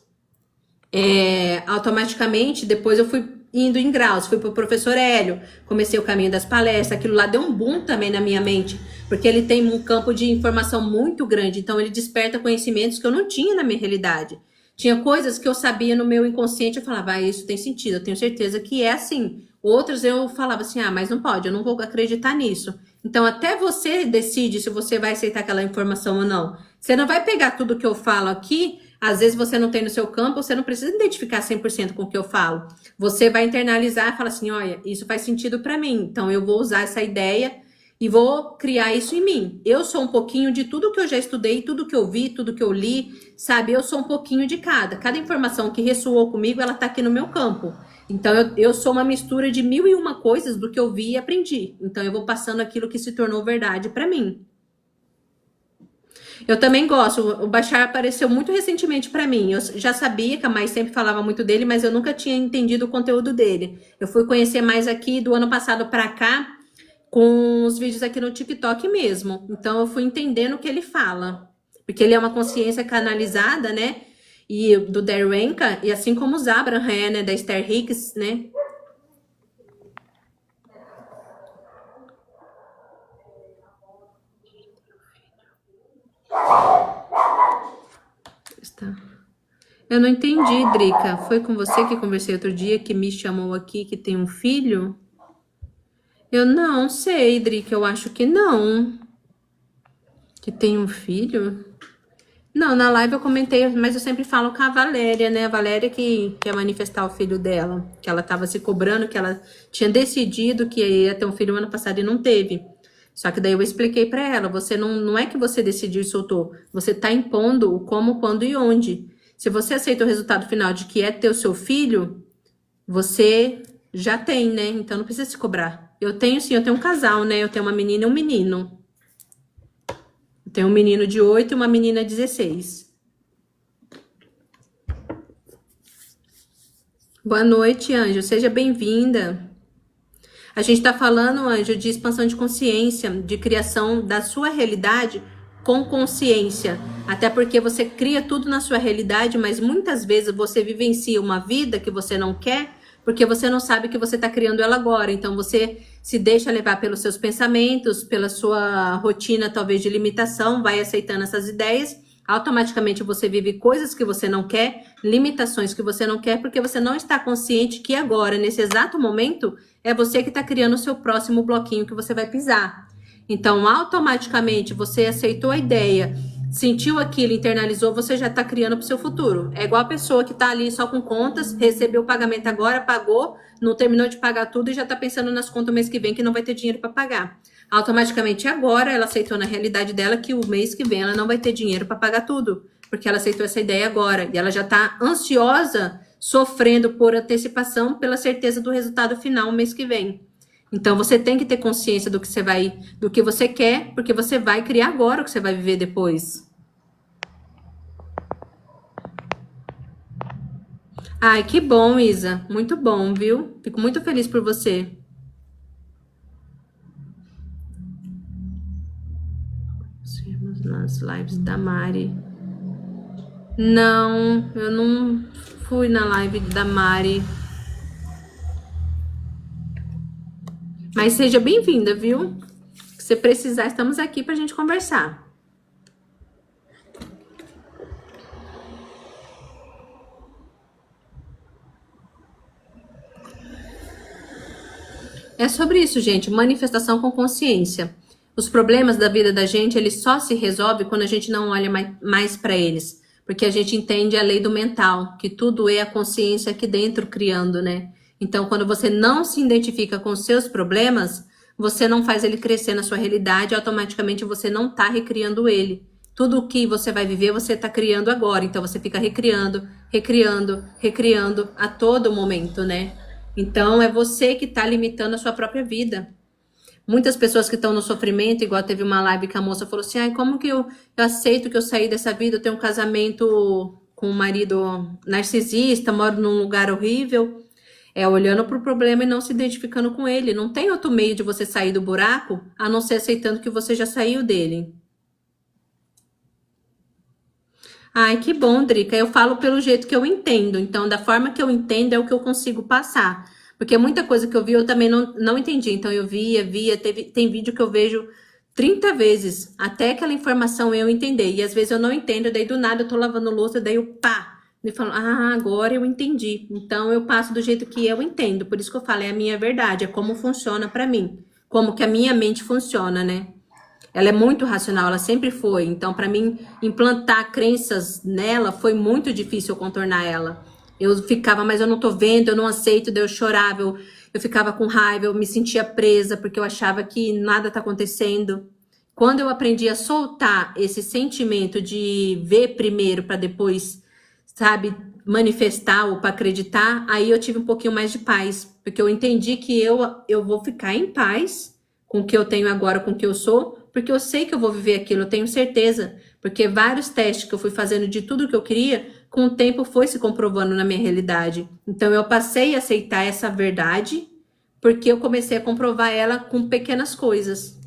automaticamente, depois eu fui indo em graus, fui pro professor Hélio, comecei o caminho das palestras, aquilo lá deu um boom também na minha mente, porque ele tem um campo de informação muito grande, então ele desperta conhecimentos que eu não tinha na minha realidade. Tinha coisas que eu sabia no meu inconsciente, eu falava, isso tem sentido, eu tenho certeza que é assim. Outras eu falava assim, mas não pode, eu não vou acreditar nisso. Então até você decide se você vai aceitar aquela informação ou não. Você não vai pegar tudo que eu falo aqui. Às vezes você não tem no seu campo, você não precisa identificar 100% com o que eu falo. Você vai internalizar e falar assim, olha, isso faz sentido para mim. Então eu vou usar essa ideia e vou criar isso em mim. Eu sou um pouquinho de tudo que eu já estudei, tudo que eu vi, tudo que eu li, sabe? Eu sou um pouquinho de cada. Cada informação que ressoou comigo, ela tá aqui no meu campo. Então eu sou uma mistura de 1001 coisas do que eu vi e aprendi. Então eu vou passando aquilo que se tornou verdade para mim. Eu também gosto, o Bashar apareceu muito recentemente pra mim. Eu já sabia que a Mai sempre falava muito dele, mas eu nunca tinha entendido o conteúdo dele. Eu fui conhecer mais aqui do ano passado pra cá, com os vídeos aqui no TikTok mesmo. Então eu fui entendendo o que ele fala. Porque ele é uma consciência canalizada, né? E do Derwenka, e assim como os Abraham, né? Da Esther Hicks, né? Eu não entendi, Drica. Foi com você que conversei outro dia, que me chamou aqui, que tem um filho? Eu não sei, Drica. Eu acho que não. Que tem um filho? Não, na live eu comentei, mas eu sempre falo com a Valéria, né? A Valéria que quer manifestar o filho dela. Que ela tava se cobrando, que ela tinha decidido que ia ter um filho ano passado e não teve. Só que daí eu expliquei pra ela, você não é que você decidiu e soltou. Você tá impondo o como, quando e onde. Se você aceita o resultado final de que é ter o seu filho, você já tem, né? Então não precisa se cobrar. Eu tenho sim, eu tenho um casal, né? Eu tenho uma menina e um menino. Eu tenho um menino de 8 e uma menina de 16. Boa noite, Anjo. Seja bem-vinda. A gente tá falando, Anjo, de expansão de consciência, de criação da sua realidade com consciência. Até porque você cria tudo na sua realidade, mas muitas vezes você vivencia uma vida que você não quer, porque você não sabe que você está criando ela agora. Então você se deixa levar pelos seus pensamentos, pela sua rotina talvez de limitação, vai aceitando essas ideias. Automaticamente você vive coisas que você não quer, limitações que você não quer, porque você não está consciente que agora, nesse exato momento, é você que está criando o seu próximo bloquinho que você vai pisar. Então, automaticamente, você aceitou a ideia, sentiu aquilo, internalizou, você já está criando para o seu futuro. É igual a pessoa que está ali só com contas, recebeu o pagamento agora, pagou, não terminou de pagar tudo e já está pensando nas contas mês que vem que não vai ter dinheiro para pagar. Automaticamente agora ela aceitou na realidade dela que o mês que vem ela não vai ter dinheiro para pagar tudo, porque ela aceitou essa ideia agora e ela já está ansiosa, sofrendo por antecipação pela certeza do resultado final mês que vem. Então você tem que ter consciência do que você quer, porque você vai criar agora o que você vai viver depois. Ai, que bom, Isa. Muito bom, viu? Fico muito feliz por você. Nas lives da Mari. Não, eu não fui na live da Mari. Mas seja bem-vinda, viu? Se precisar, estamos aqui pra gente conversar. É sobre isso, gente. Manifestação com consciência. Os problemas da vida da gente, eles só se resolvem quando a gente não olha mais para eles. Porque a gente entende a lei do mental, que tudo é a consciência aqui dentro criando, né? Então, quando você não se identifica com os seus problemas, você não faz ele crescer na sua realidade, automaticamente você não está recriando ele. Tudo o que você vai viver, você está criando agora. Então, você fica recriando, recriando, recriando a todo momento, né? Então, é você que está limitando a sua própria vida. Muitas pessoas que estão no sofrimento, igual teve uma live que a moça falou assim, ai, como que eu aceito que eu saí dessa vida, eu tenho um casamento com um marido narcisista, moro num lugar horrível. É olhando para o problema e não se identificando com ele. Não tem outro meio de você sair do buraco, a não ser aceitando que você já saiu dele. Ai, que bom, Drica. Eu falo pelo jeito que eu entendo. Então, da forma que eu entendo, é o que eu consigo passar. Porque muita coisa que eu vi, eu também não entendi. Então, eu via, tem vídeo que eu vejo 30 vezes, até aquela informação eu entender. E às vezes eu não entendo, daí do nada eu tô lavando louça, daí eu pá! E falo, ah, agora eu entendi. Então, eu passo do jeito que eu entendo. Por isso que eu falo, é a minha verdade, é como funciona pra mim. Como que a minha mente funciona, né? Ela é muito racional, ela sempre foi. Então, pra mim, implantar crenças nela foi muito difícil contornar ela. Eu ficava, mas eu não tô vendo, eu não aceito, daí eu chorava, eu ficava com raiva, eu me sentia presa, porque eu achava que nada tá acontecendo. Quando eu aprendi a soltar esse sentimento de ver primeiro pra depois, sabe, manifestar ou para acreditar, aí eu tive um pouquinho mais de paz, porque eu entendi que eu vou ficar em paz com o que eu tenho agora, com o que eu sou, porque eu sei que eu vou viver aquilo, eu tenho certeza, porque vários testes que eu fui fazendo de tudo que eu queria, com o tempo foi se comprovando na minha realidade. Então eu passei a aceitar essa verdade, porque eu comecei a comprovar ela com pequenas coisas.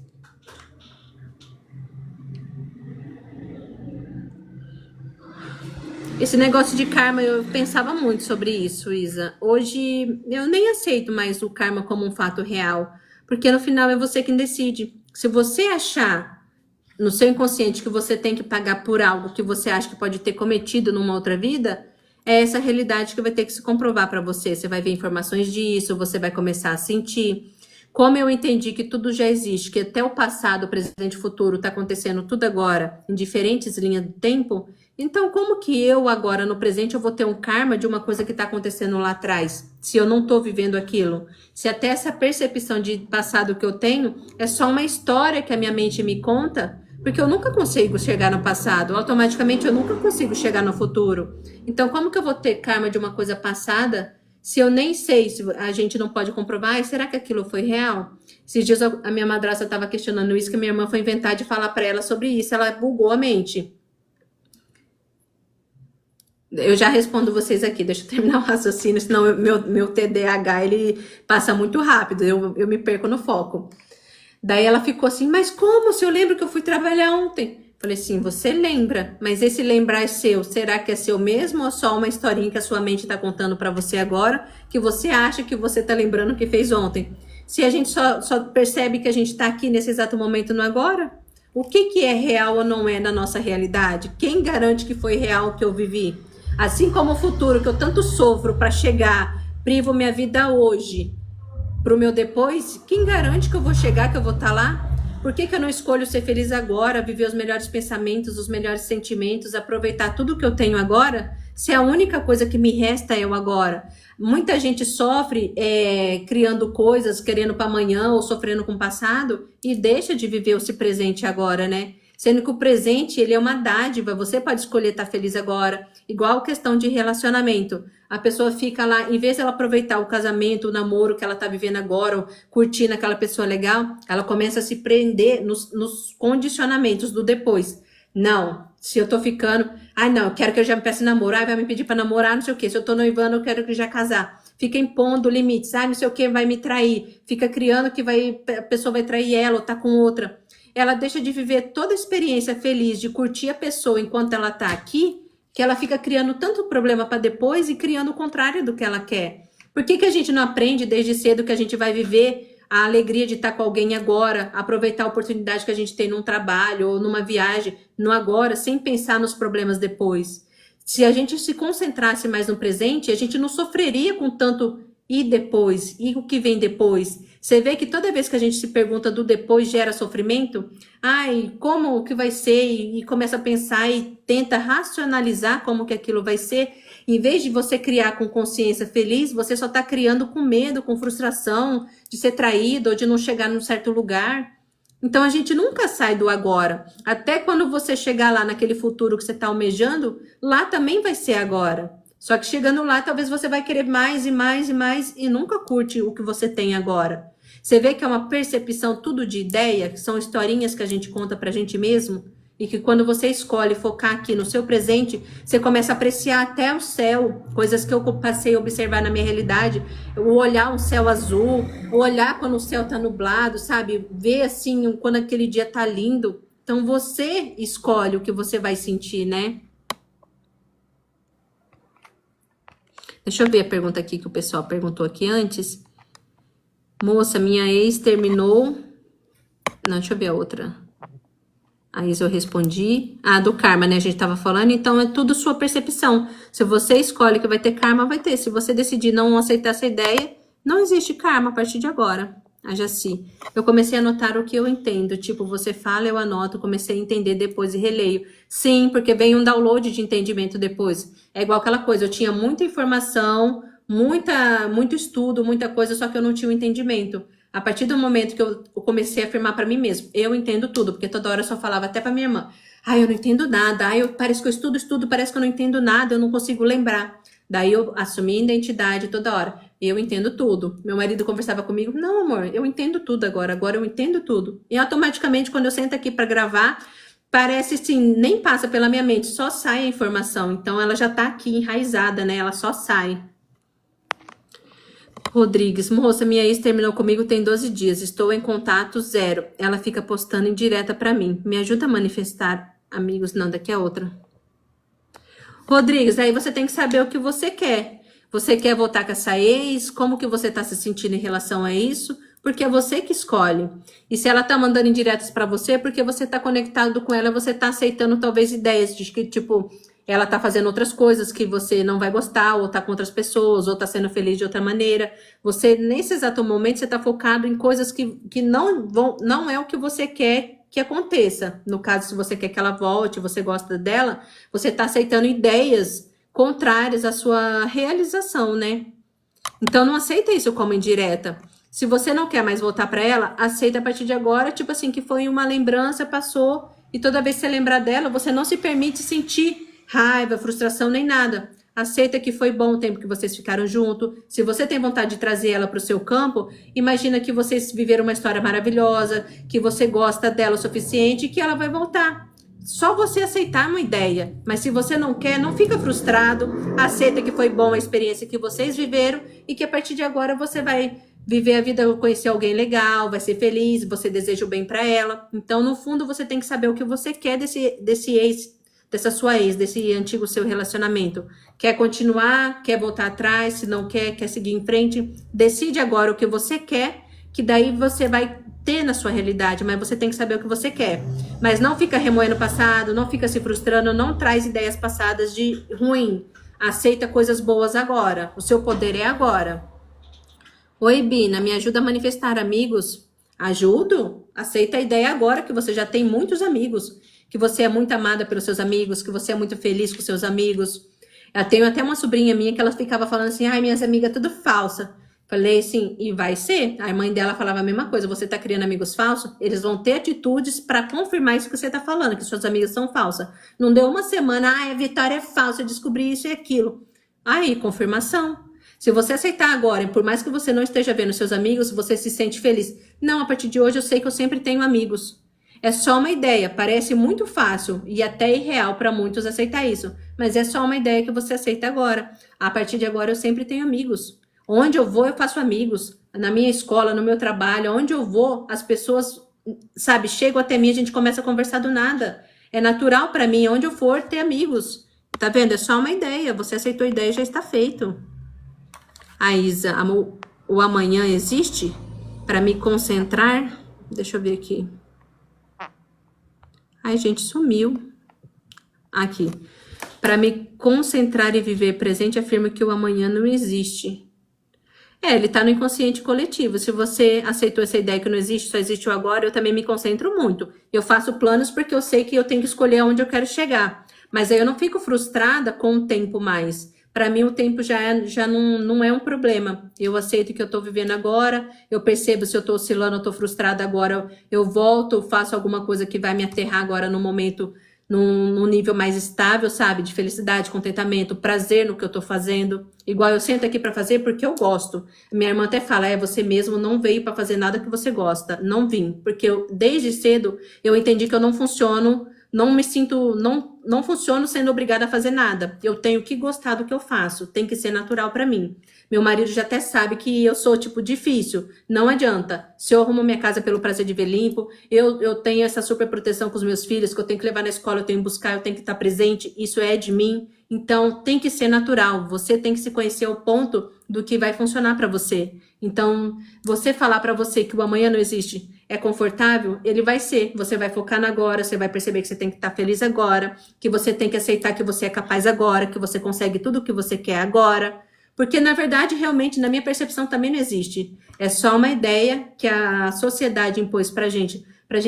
Esse negócio de karma, eu pensava muito sobre isso, Isa. Hoje, eu nem aceito mais o karma como um fato real. Porque no final é você quem decide. Se você achar no seu inconsciente que você tem que pagar por algo que você acha que pode ter cometido numa outra vida, é essa realidade que vai ter que se comprovar para você. Você vai ver informações disso, você vai começar a sentir. Como eu entendi que tudo já existe, que até o passado, o presente e o futuro está acontecendo tudo agora, em diferentes linhas do tempo, então como que eu agora, no presente, eu vou ter um karma de uma coisa que está acontecendo lá atrás, se eu não estou vivendo aquilo? Se até essa percepção de passado que eu tenho é só uma história que a minha mente me conta, porque eu nunca consigo chegar no passado, automaticamente eu nunca consigo chegar no futuro. Então como que eu vou ter karma de uma coisa passada, se eu nem sei, se a gente não pode comprovar, será que aquilo foi real? Esses dias a minha madrasta estava questionando isso, que minha irmã foi inventar de falar para ela sobre isso, ela bugou a mente. Eu já respondo vocês aqui, deixa eu terminar o raciocínio, senão meu TDAH ele passa muito rápido, eu me perco no foco. Daí ela ficou assim, mas como? Se eu lembro que eu fui trabalhar ontem. Falei assim, você lembra, mas esse lembrar é seu. Será que é seu mesmo ou só uma historinha que a sua mente tá contando pra você agora, que você acha que você tá lembrando que fez ontem? Se a gente só percebe que a gente tá aqui nesse exato momento no agora, o que é real ou não é na nossa realidade? Quem garante que foi real o que eu vivi? Assim como o futuro que eu tanto sofro pra chegar, privo minha vida hoje pro meu depois, quem garante que eu vou chegar, que eu vou estar lá? Por que eu não escolho ser feliz agora, viver os melhores pensamentos, os melhores sentimentos, aproveitar tudo que eu tenho agora, se a única coisa que me resta é o agora? Muita gente sofre criando coisas, querendo para amanhã ou sofrendo com o passado e deixa de viver esse presente agora, né? Sendo que o presente, ele é uma dádiva, você pode escolher estar feliz agora. Igual questão de relacionamento. A pessoa fica lá, em vez de ela aproveitar o casamento, o namoro que ela tá vivendo agora, ou curtindo aquela pessoa legal, ela começa a se prender nos condicionamentos do depois. Não, se eu tô ficando, não, eu quero que eu já me peça namoro, vai me pedir pra namorar, não sei o quê. Se eu tô noivando, eu quero que já casar. Fica impondo limites, não sei o que, vai me trair. Fica criando que a pessoa vai trair ela ou tá com outra. Ela deixa de viver toda a experiência feliz, de curtir a pessoa enquanto ela tá aqui, que ela fica criando tanto problema para depois e criando o contrário do que ela quer. Por que a gente não aprende desde cedo que a gente vai viver a alegria de estar com alguém agora, aproveitar a oportunidade que a gente tem num trabalho ou numa viagem, no agora, sem pensar nos problemas depois? Se a gente se concentrasse mais no presente, a gente não sofreria com tanto e depois, e o que vem depois. Você vê que toda vez que a gente se pergunta do depois gera sofrimento? Como que vai ser? E começa a pensar e tenta racionalizar como que aquilo vai ser. Em vez de você criar com consciência feliz, você só está criando com medo, com frustração, de ser traído ou de não chegar num certo lugar. Então a gente nunca sai do agora. Até quando você chegar lá naquele futuro que você está almejando, lá também vai ser agora. Só que chegando lá, talvez você vai querer mais e mais e mais e nunca curte o que você tem agora. Você vê que é uma percepção tudo de ideia, que são historinhas que a gente conta pra gente mesmo, e que quando você escolhe focar aqui no seu presente, você começa a apreciar até o céu, coisas que eu passei a observar na minha realidade, o olhar um céu azul, o olhar quando o céu tá nublado, sabe? Ver assim, quando aquele dia tá lindo. Então você escolhe o que você vai sentir, né? Deixa eu ver a pergunta aqui que o pessoal perguntou aqui antes. Moça, minha ex terminou... Não, deixa eu ver a outra. A ex eu respondi. Do karma, né? A gente tava falando. Então, é tudo sua percepção. Se você escolhe que vai ter karma, vai ter. Se você decidir não aceitar essa ideia, não existe karma a partir de agora. A Jaci. Eu comecei a anotar o que eu entendo. Tipo, você fala, eu anoto. Comecei a entender depois e releio. Sim, porque vem um download de entendimento depois. É igual aquela coisa. Eu tinha muita informação, muito estudo, muita coisa, só que eu não tinha o entendimento. A partir do momento que eu comecei a afirmar pra mim mesmo, eu entendo tudo, porque toda hora eu só falava até pra minha irmã, eu não entendo nada, parece que eu estudo, parece que eu não entendo nada, eu não consigo lembrar. Daí eu assumi a identidade toda hora, eu entendo tudo. Meu marido conversava comigo, não amor, eu entendo tudo agora eu entendo tudo. E automaticamente quando eu sento aqui pra gravar, parece assim, nem passa pela minha mente, só sai a informação. Então ela já tá aqui enraizada, né, ela só sai. Rodrigues, moça, minha ex terminou comigo tem 12 dias, estou em contato zero. Ela fica postando indireta pra mim. Me ajuda a manifestar, amigos? Não, daqui é outra. Rodrigues, aí você tem que saber o que você quer. Você quer voltar com essa ex? Como que você tá se sentindo em relação a isso? Porque é você que escolhe. E se ela tá mandando indiretas pra você, é porque você tá conectado com ela, você tá aceitando talvez ideias de que, tipo... Ela tá fazendo outras coisas que você não vai gostar, ou tá com outras pessoas, ou tá sendo feliz de outra maneira. Você, nesse exato momento, você tá focado em coisas que não é o que você quer que aconteça. No caso, se você quer que ela volte, você gosta dela, você tá aceitando ideias contrárias à sua realização, né? Então, não aceita isso como indireta. Se você não quer mais voltar pra ela, aceita a partir de agora, tipo assim, que foi uma lembrança, passou, e toda vez que você lembrar dela, você não se permite sentir raiva, frustração, nem nada. Aceita que foi bom o tempo que vocês ficaram juntos. Se você tem vontade de trazer ela para o seu campo, imagina que vocês viveram uma história maravilhosa, que você gosta dela o suficiente e que ela vai voltar. Só você aceitar uma ideia. Mas se você não quer, não fica frustrado. Aceita que foi bom a experiência que vocês viveram e que a partir de agora você vai viver a vida, conhecer alguém legal, vai ser feliz, você deseja o bem para ela. Então, no fundo, você tem que saber o que você quer desse ex, dessa sua ex, desse antigo seu relacionamento. Quer continuar? Quer voltar atrás? Se não quer, quer seguir em frente? Decide agora o que você quer, que daí você vai ter na sua realidade, mas você tem que saber o que você quer. Mas não fica remoendo o passado, não fica se frustrando, não traz ideias passadas de ruim. Aceita coisas boas agora. O seu poder é agora. Oi, Bina, me ajuda a manifestar amigos? Ajudo? Aceita a ideia agora que você já tem muitos amigos, que você é muito amada pelos seus amigos, que você é muito feliz com seus amigos. Eu tenho até uma sobrinha minha que ela ficava falando assim, ai, minhas amigas tudo falsa. Falei assim, e vai ser? A mãe dela falava a mesma coisa, você tá criando amigos falsos? Eles vão ter atitudes para confirmar isso que você tá falando, que suas amigas são falsas. Não deu uma semana, ai, a Vitória é falsa, eu descobri isso e aquilo. Aí, confirmação. Se você aceitar agora, e por mais que você não esteja vendo seus amigos, você se sente feliz. Não, a partir de hoje eu sei que eu sempre tenho amigos. É só uma ideia, parece muito fácil e até irreal para muitos aceitar isso. Mas é só uma ideia que você aceita agora. A partir de agora eu sempre tenho amigos. Onde eu vou, eu faço amigos. Na minha escola, no meu trabalho, onde eu vou, as pessoas, sabe, chegam até mim, a gente começa a conversar do nada. É natural para mim, onde eu for, ter amigos. Tá vendo? É só uma ideia. Você aceitou a ideia e já está feito. A Isa, o amanhã existe? Para me concentrar? Deixa eu ver aqui. Ai, gente, sumiu. Aqui. Para me concentrar e viver presente, afirma que o amanhã não existe. Ele tá no inconsciente coletivo. Se você aceitou essa ideia que não existe, só existe o agora, eu também me concentro muito. Eu faço planos porque eu sei que eu tenho que escolher aonde eu quero chegar. Mas aí eu não fico frustrada com o tempo mais. Para mim, o tempo já não é um problema. Eu aceito que eu tô vivendo agora, eu percebo se eu tô oscilando, eu tô frustrada agora, eu volto, faço alguma coisa que vai me aterrar agora no momento, num nível mais estável, sabe? De felicidade, contentamento, prazer no que eu tô fazendo. Igual eu sento aqui para fazer porque eu gosto. Minha irmã até fala, você mesmo não veio para fazer nada que você gosta. Não vim, porque desde cedo eu entendi que eu não funciono, não me sinto, não funciono sendo obrigada a fazer nada. Eu tenho que gostar do que eu faço, tem que ser natural para mim. Meu marido já até sabe que eu sou, tipo, difícil. Não adianta. Se eu arrumo minha casa pelo prazer de ver limpo, eu tenho essa super proteção com os meus filhos, que eu tenho que levar na escola, eu tenho que buscar, eu tenho que estar presente. Isso é de mim. Então, tem que ser natural. Você tem que se conhecer ao ponto do que vai funcionar para você. Então, você falar para você que o amanhã não existe é confortável, ele vai ser. Você vai focar no agora, você vai perceber que você tem que estar feliz agora, que você tem que aceitar que você é capaz agora, que você consegue tudo o que você quer agora. Porque, na verdade, realmente, na minha percepção, também não existe. É só uma ideia que a sociedade impôs pra gente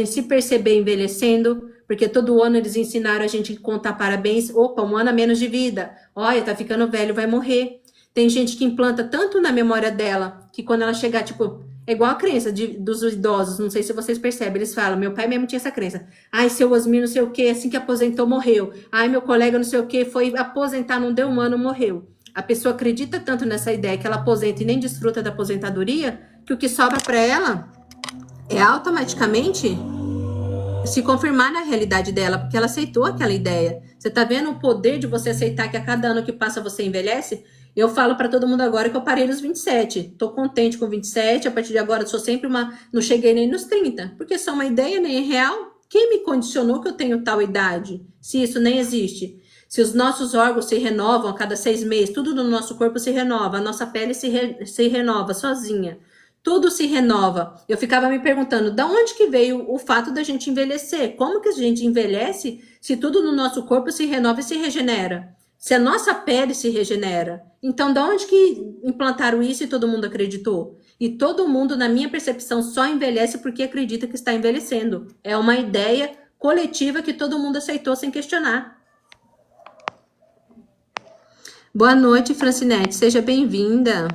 se perceber envelhecendo, porque todo ano eles ensinaram a gente a contar parabéns. Opa, um ano a menos de vida. Olha, tá ficando velho, vai morrer. Tem gente que implanta tanto na memória dela, que quando ela chegar, tipo, é igual a crença dos idosos, não sei se vocês percebem, eles falam, meu pai mesmo tinha essa crença. Ai, seu Osmir, não sei o que, assim que aposentou, morreu. Ai, meu colega, não sei o que, foi aposentar, não deu um ano, morreu. A pessoa acredita tanto nessa ideia que ela aposenta e nem desfruta da aposentadoria, que o que sobra para ela é automaticamente se confirmar na realidade dela, porque ela aceitou aquela ideia. Você tá vendo o poder de você aceitar que a cada ano que passa você envelhece? Eu falo para todo mundo agora que eu parei nos 27. Tô contente com 27, a partir de agora eu sou sempre não cheguei nem nos 30, porque é só uma ideia, nem é real. Quem me condicionou que eu tenho tal idade, se isso nem existe? Se os nossos órgãos se renovam a cada 6 meses, tudo no nosso corpo se renova, a nossa pele se renova sozinha. Tudo se renova. Eu ficava me perguntando, da onde que veio o fato da gente envelhecer? Como que a gente envelhece se tudo no nosso corpo se renova e se regenera? Se a nossa pele se regenera? Então, da onde que implantaram isso e todo mundo acreditou? E todo mundo, na minha percepção, só envelhece porque acredita que está envelhecendo. É uma ideia coletiva que todo mundo aceitou sem questionar. Boa noite, Francinete. Seja bem-vinda.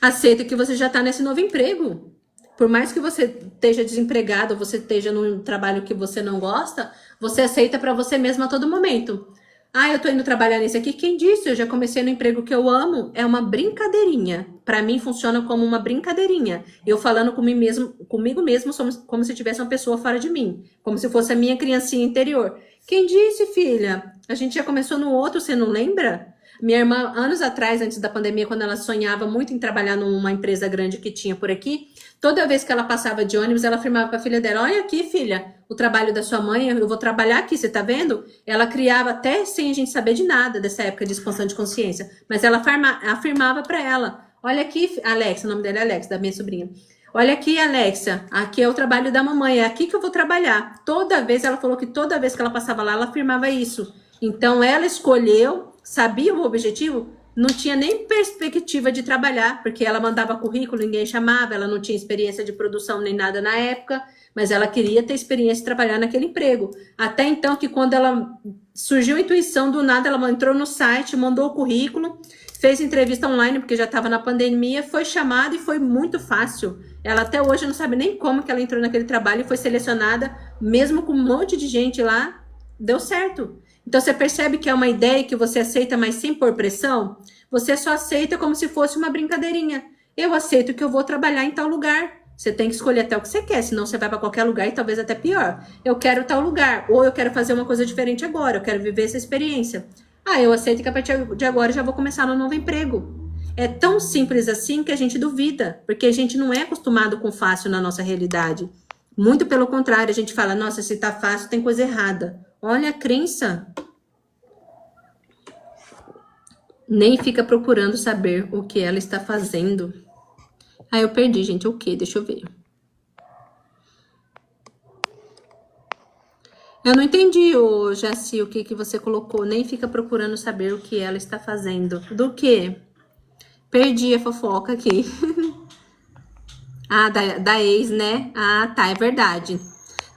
Aceita que você já está nesse novo emprego. Por mais que você esteja desempregado, ou você esteja num trabalho que você não gosta, você aceita para você mesmo a todo momento. Ah, eu tô indo trabalhar nesse aqui. Quem disse? Eu já comecei no emprego que eu amo. É uma brincadeirinha. Para mim funciona como uma brincadeirinha. Eu falando comigo mesmo como se tivesse uma pessoa fora de mim. Como se fosse a minha criancinha interior. Quem disse, filha? A gente já começou no outro, você não lembra? Minha irmã, anos atrás, antes da pandemia, quando ela sonhava muito em trabalhar numa empresa grande que tinha por aqui, toda vez que ela passava de ônibus, ela afirmava para a filha dela: olha aqui, filha, o trabalho da sua mãe, eu vou trabalhar aqui, você tá vendo? Ela criava até sem a gente saber de nada dessa época de expansão de consciência, mas ela afirmava para ela: olha aqui, Alexa, o nome dela é Alexa, da minha sobrinha. Olha aqui, Alexa, aqui é o trabalho da mamãe, é aqui que eu vou trabalhar. Toda vez, ela falou que toda vez que ela passava lá, ela afirmava isso. Então, ela escolheu, sabia o objetivo, não tinha nem perspectiva de trabalhar, porque ela mandava currículo, ninguém chamava, ela não tinha experiência de produção nem nada na época, mas ela queria ter experiência de trabalhar naquele emprego. Até então, que quando ela surgiu a intuição, do nada, ela entrou no site, mandou o currículo, fez entrevista online, porque já estava na pandemia, foi chamada e foi muito fácil. Ela até hoje não sabe nem como que ela entrou naquele trabalho e foi selecionada, mesmo com um monte de gente lá, deu certo. Então, você percebe que é uma ideia que você aceita, mas sem pôr pressão? Você só aceita como se fosse uma brincadeirinha. Eu aceito que eu vou trabalhar em tal lugar. Você tem que escolher até o que você quer, senão você vai para qualquer lugar e talvez até pior. Eu quero tal lugar, ou eu quero fazer uma coisa diferente agora, eu quero viver essa experiência. Ah, eu aceito que a partir de agora eu já vou começar no novo emprego. É tão simples assim que a gente duvida, porque a gente não é acostumado com fácil na nossa realidade. Muito pelo contrário, a gente fala: nossa, se tá fácil, tem coisa errada. Olha a crença. Nem fica procurando saber o que ela está fazendo. Ah, eu perdi, gente. O quê? Deixa eu ver. Eu não entendi, ô Jaci, o que você colocou. Nem fica procurando saber o que ela está fazendo. Do quê? Perdi a fofoca aqui. Ah, da ex, né? Ah, tá, é verdade.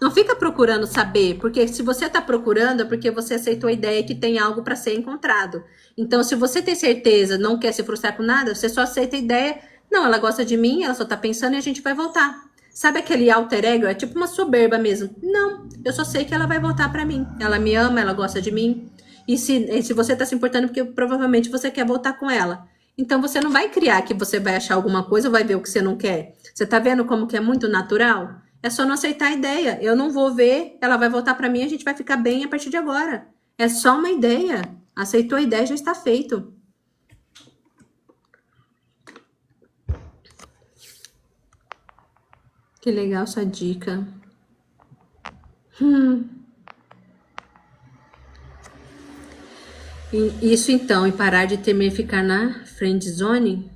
Não fica procurando saber, porque se você tá procurando é porque você aceitou a ideia que tem algo para ser encontrado. Então, se você tem certeza, não quer se frustrar com nada, você só aceita a ideia: não, ela gosta de mim, ela só tá pensando e a gente vai voltar. Sabe aquele alter ego? É tipo uma soberba mesmo. Não, eu só sei que ela vai voltar para mim. Ela me ama, ela gosta de mim. E se você tá se importando, porque provavelmente você quer voltar com ela. Então, você não vai criar que você vai achar alguma coisa ou vai ver o que você não quer. Você tá vendo como que é muito natural? É só não aceitar a ideia. Eu não vou ver, ela vai voltar para mim, a gente vai ficar bem a partir de agora. É só uma ideia. Aceitou a ideia, já está feito. Que legal essa dica. Isso então, e parar de temer ficar na friend zone?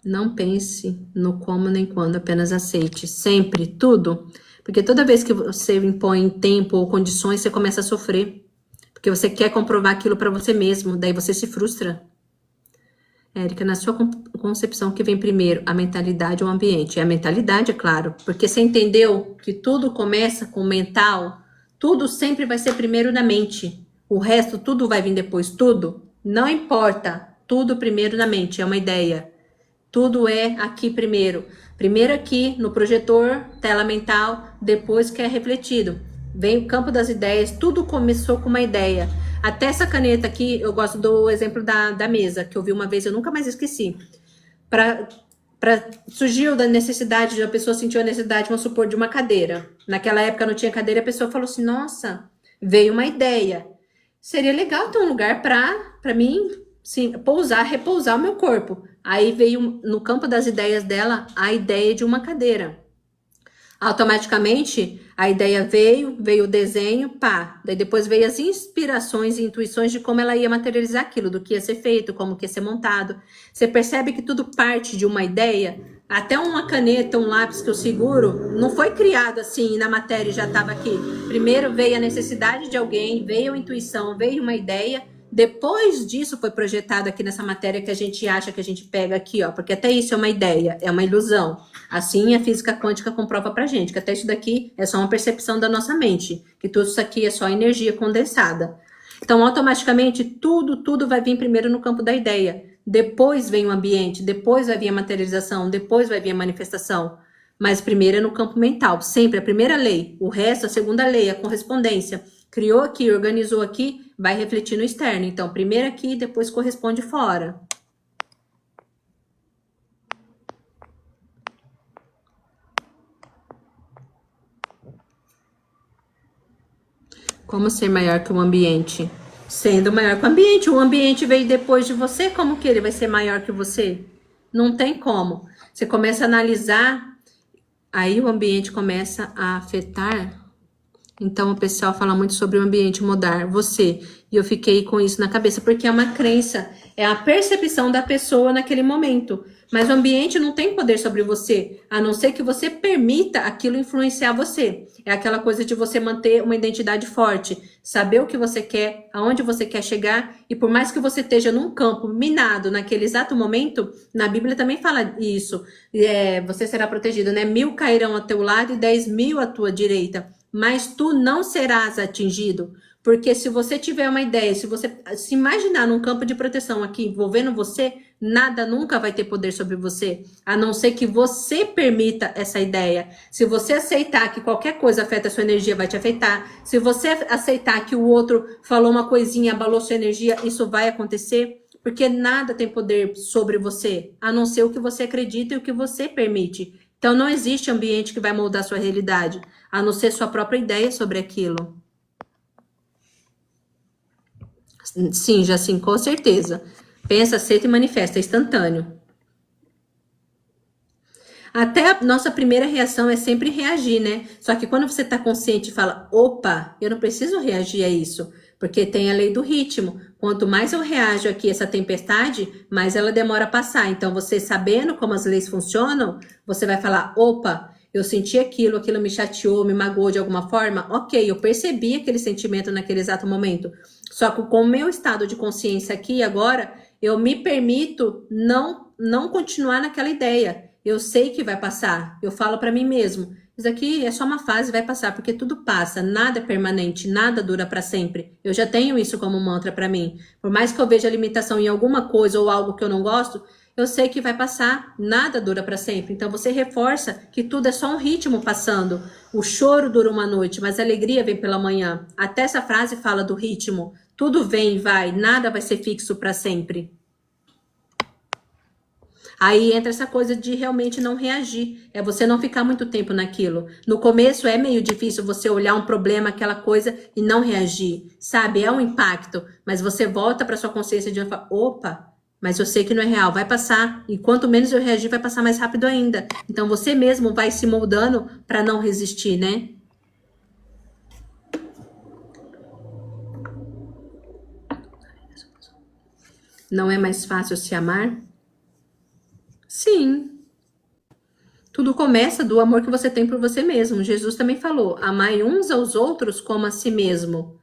Não pense no como nem quando, apenas aceite. Sempre, tudo. Porque toda vez que você impõe tempo ou condições, você começa a sofrer. Porque você quer comprovar aquilo para você mesmo, daí você se frustra. Érica, na sua concepção, o que vem primeiro, a mentalidade ou o ambiente? É a mentalidade, é claro. Porque você entendeu que tudo começa com o mental, tudo sempre vai ser primeiro na mente. O resto, tudo vai vir depois, tudo. Não importa, tudo primeiro na mente, é uma ideia. Tudo é aqui primeiro. Primeiro aqui no projetor, tela mental, depois que é refletido. Vem o campo das ideias, tudo começou com uma ideia. Até essa caneta aqui, eu gosto do exemplo da mesa, que eu vi uma vez, eu nunca mais esqueci. Surgiu da necessidade, a pessoa sentiu a necessidade, vamos supor, de uma cadeira. Naquela época não tinha cadeira, a pessoa falou assim: nossa, veio uma ideia. Seria legal ter um lugar para mim, sim, repousar o meu corpo. Aí veio no campo das ideias dela a ideia de uma cadeira. Automaticamente a ideia veio o desenho, pá. Daí depois veio as inspirações e intuições de como ela ia materializar aquilo, do que ia ser feito, como que ia ser montado. Você percebe que tudo parte de uma ideia. Até uma caneta, um lápis que eu seguro, não foi criado assim na matéria e já estava aqui. Primeiro veio a necessidade de alguém, veio a intuição, veio uma ideia. Depois disso foi projetado aqui nessa matéria que a gente acha que a gente pega aqui, ó. Porque até isso é uma ideia, é uma ilusão. Assim a física quântica comprova pra gente, que até isso daqui é só uma percepção da nossa mente. Que tudo isso aqui é só energia condensada. Então, automaticamente, tudo vai vir primeiro no campo da ideia. Depois vem o ambiente, depois vai vir a materialização, depois vai vir a manifestação. Mas primeiro é no campo mental, sempre a primeira lei. O resto, a segunda lei, a correspondência. Criou aqui, organizou aqui, vai refletir no externo. Então, primeiro aqui, depois corresponde fora. Como ser maior que o ambiente? Sendo maior que o ambiente. O ambiente veio depois de você, como que ele vai ser maior que você? Não tem como. Você começa a analisar, aí o ambiente começa a afetar. Então o pessoal fala muito sobre o ambiente mudar você. E eu fiquei com isso na cabeça, porque é uma crença, é a percepção da pessoa naquele momento. Mas o ambiente não tem poder sobre você, a não ser que você permita aquilo influenciar você. É aquela coisa de você manter uma identidade forte, saber o que você quer, aonde você quer chegar, e por mais que você esteja num campo minado naquele exato momento, na Bíblia também fala isso, você será protegido, né? 1000 cairão ao teu lado e 10.000 à tua direita, mas tu não serás atingido. Porque se você tiver uma ideia, se você se imaginar num campo de proteção aqui envolvendo você, nada nunca vai ter poder sobre você, a não ser que você permita essa ideia. Se você aceitar que qualquer coisa afeta a sua energia, vai te afetar. Se você aceitar que o outro falou uma coisinha, abalou sua energia, isso vai acontecer. Porque nada tem poder sobre você, a não ser o que você acredita e o que você permite. Então não existe ambiente que vai moldar sua realidade, a não ser sua própria ideia sobre aquilo. Sim, já sim, com certeza. Pensa, aceita e manifesta, é instantâneo. Até a nossa primeira reação é sempre reagir, né? Só que quando você tá consciente e fala, opa, eu não preciso reagir a isso, porque tem a lei do ritmo. Quanto mais eu reajo aqui a essa tempestade, mais ela demora a passar. Então, você sabendo como as leis funcionam, você vai falar, opa, eu senti aquilo, aquilo me chateou, me magoou de alguma forma. Ok, eu percebi aquele sentimento naquele exato momento. Só que com o meu estado de consciência aqui agora, eu me permito não continuar naquela ideia. Eu sei que vai passar. Eu falo para mim mesmo, isso aqui é só uma fase, vai passar, porque tudo passa, nada é permanente, nada dura para sempre. Eu já tenho isso como mantra para mim. Por mais que eu veja limitação em alguma coisa ou algo que eu não gosto, eu sei que vai passar, nada dura para sempre. Então você reforça que tudo é só um ritmo passando. O choro dura uma noite, mas a alegria vem pela manhã. Até essa frase fala do ritmo. Tudo vem e vai, nada vai ser fixo para sempre. Aí entra essa coisa de realmente não reagir. É você não ficar muito tempo naquilo. No começo é meio difícil você olhar um problema, aquela coisa, e não reagir. Sabe? É um impacto. Mas você volta para sua consciência de falar, opa, mas eu sei que não é real, vai passar. E quanto menos eu reagir, vai passar mais rápido ainda. Então você mesmo vai se moldando para não resistir, né? Não é mais fácil se amar? Sim. Tudo começa do amor que você tem por você mesmo. Jesus também falou, amai uns aos outros como a si mesmo.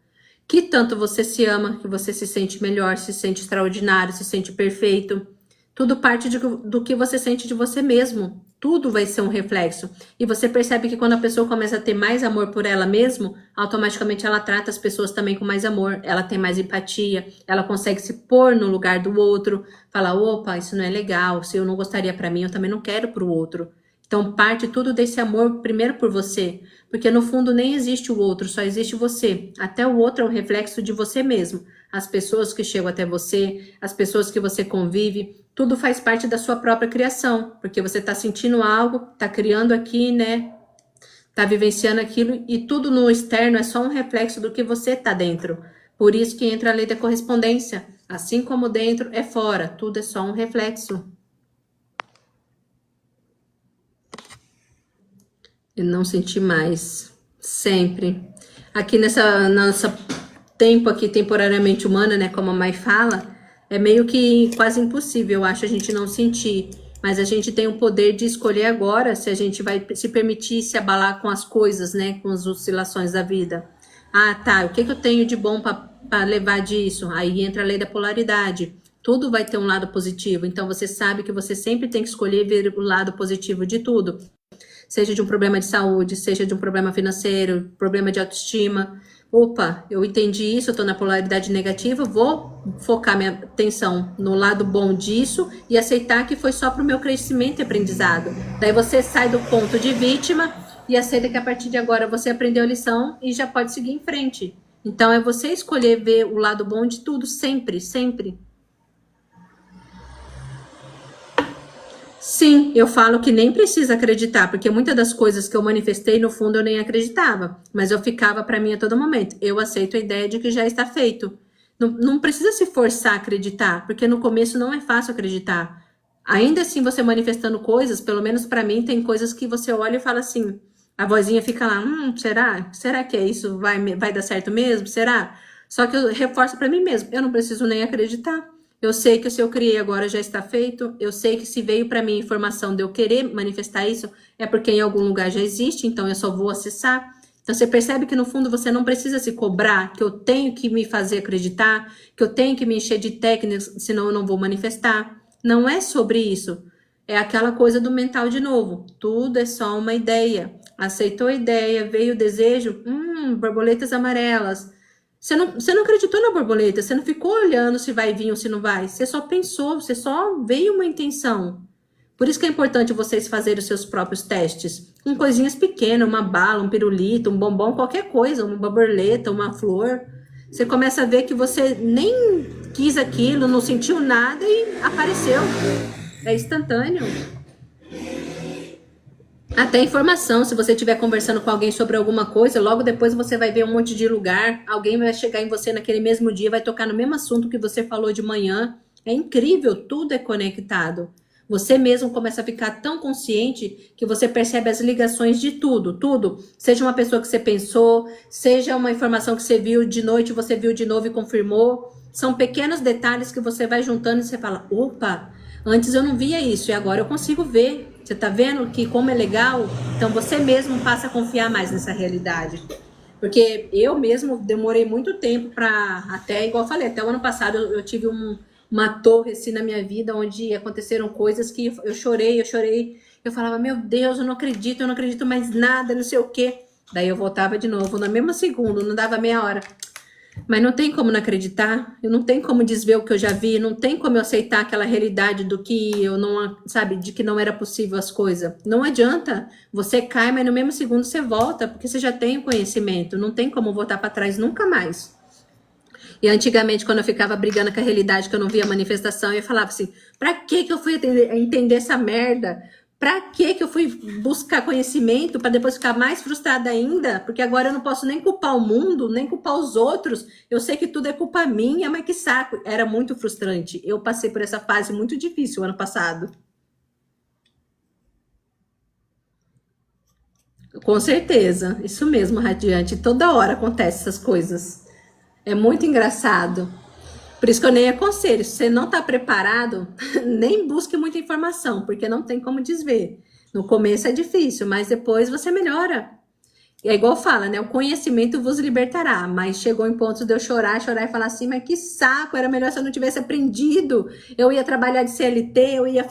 Que tanto você se ama, que você se sente melhor, se sente extraordinário, se sente perfeito. Tudo parte do que você sente de você mesmo. Tudo vai ser um reflexo. E você percebe que quando a pessoa começa a ter mais amor por ela mesma, automaticamente ela trata as pessoas também com mais amor. Ela tem mais empatia, ela consegue se pôr no lugar do outro. Fala, opa, isso não é legal. Se eu não gostaria para mim, eu também não quero para o outro. Então parte tudo desse amor primeiro por você. Porque no fundo nem existe o outro, só existe você. Até o outro é um reflexo de você mesmo. As pessoas que chegam até você, as pessoas que você convive, tudo faz parte da sua própria criação. Porque você está sentindo algo, está criando aqui, né? Está vivenciando aquilo e tudo no externo é só um reflexo do que você está dentro. Por isso que entra a lei da correspondência. Assim como dentro é fora, tudo é só um reflexo. Eu não senti mais, sempre. Aqui nessa nossa tempo aqui temporariamente humana, né, como a Mai fala, é meio que quase impossível, eu acho, a gente não sentir. Mas a gente tem o poder de escolher agora se a gente vai se permitir se abalar com as coisas, né, com as oscilações da vida. Ah, tá, o que eu tenho de bom para levar disso? Aí entra a lei da polaridade. Tudo vai ter um lado positivo, então você sabe que você sempre tem que escolher ver o lado positivo de tudo. Seja de um problema de saúde, seja de um problema financeiro, problema de autoestima. Opa, eu entendi isso, eu tô na polaridade negativa, vou focar minha atenção no lado bom disso e aceitar que foi só pro meu crescimento e aprendizado. Daí você sai do ponto de vítima e aceita que a partir de agora você aprendeu a lição e já pode seguir em frente. Então é você escolher ver o lado bom de tudo, sempre, sempre. Sim, eu falo que nem precisa acreditar, porque muitas das coisas que eu manifestei, no fundo, eu nem acreditava. Mas eu ficava para mim a todo momento. Eu aceito a ideia de que já está feito. Não precisa se forçar a acreditar, porque no começo não é fácil acreditar. Ainda assim, você manifestando coisas, pelo menos para mim, tem coisas que você olha e fala assim, a vozinha fica lá, será? Será que é isso? Vai dar certo mesmo? Será? Só que eu reforço para mim mesmo, eu não preciso nem acreditar. Eu sei que se eu criei agora já está feito, eu sei que se veio para mim a informação de eu querer manifestar isso, é porque em algum lugar já existe, então eu só vou acessar. Então você percebe que no fundo você não precisa se cobrar, que eu tenho que me fazer acreditar, que eu tenho que me encher de técnicas, senão eu não vou manifestar. Não é sobre isso. É aquela coisa do mental de novo. Tudo é só uma ideia. Aceitou a ideia, veio o desejo, borboletas amarelas. Você não acreditou na borboleta, você não ficou olhando se vai vir ou se não vai. Você só pensou, você só veio uma intenção. Por isso que é importante vocês fazerem os seus próprios testes. Com coisinhas pequenas, uma bala, um pirulito, um bombom, qualquer coisa, uma borboleta, uma flor. Você começa a ver que você nem quis aquilo, não sentiu nada e apareceu. É instantâneo. Até informação, se você estiver conversando com alguém sobre alguma coisa, logo depois você vai ver um monte de lugar, alguém vai chegar em você naquele mesmo dia, vai tocar no mesmo assunto que você falou de manhã. É incrível, tudo é conectado. Você mesmo começa a ficar tão consciente que você percebe as ligações de tudo, tudo. Seja uma pessoa que você pensou, seja uma informação que você viu de noite, você viu de novo e confirmou. São pequenos detalhes que você vai juntando e você fala, opa, antes eu não via isso e agora eu consigo ver. Você tá vendo que como é legal? Então você mesmo passa a confiar mais nessa realidade. Porque eu mesmo demorei muito tempo para, até igual eu falei, até o ano passado eu tive uma torre assim na minha vida, onde aconteceram coisas que eu chorei. Eu falava, meu Deus, eu não acredito mais nada, não sei o quê. Daí eu voltava de novo, na mesma segunda, não dava meia hora. Mas não tem como não acreditar, eu não tenho como desver o que eu já vi, não tem como eu aceitar aquela realidade do que eu não, sabe, de que não era possível as coisas. Não adianta, você cai, mas no mesmo segundo você volta, porque você já tem o conhecimento, não tem como voltar para trás nunca mais. E antigamente, quando eu ficava brigando com a realidade, que eu não via manifestação, eu falava assim, pra que eu fui entender essa merda? Pra que eu fui buscar conhecimento para depois ficar mais frustrada ainda? Porque agora eu não posso nem culpar o mundo, nem culpar os outros. Eu sei que tudo é culpa minha, mas que saco. Era muito frustrante. Eu passei por essa fase muito difícil ano passado. Com certeza. Isso mesmo, Radiante. Toda hora acontece essas coisas. É muito engraçado. Por isso que eu nem aconselho, se você não está preparado, nem busque muita informação, porque não tem como desver. No começo é difícil, mas depois você melhora. E é igual fala, né? O conhecimento vos libertará. Mas chegou em pontos de eu chorar e falar assim, mas que saco, era melhor se eu não tivesse aprendido. Eu ia trabalhar de CLT, eu ia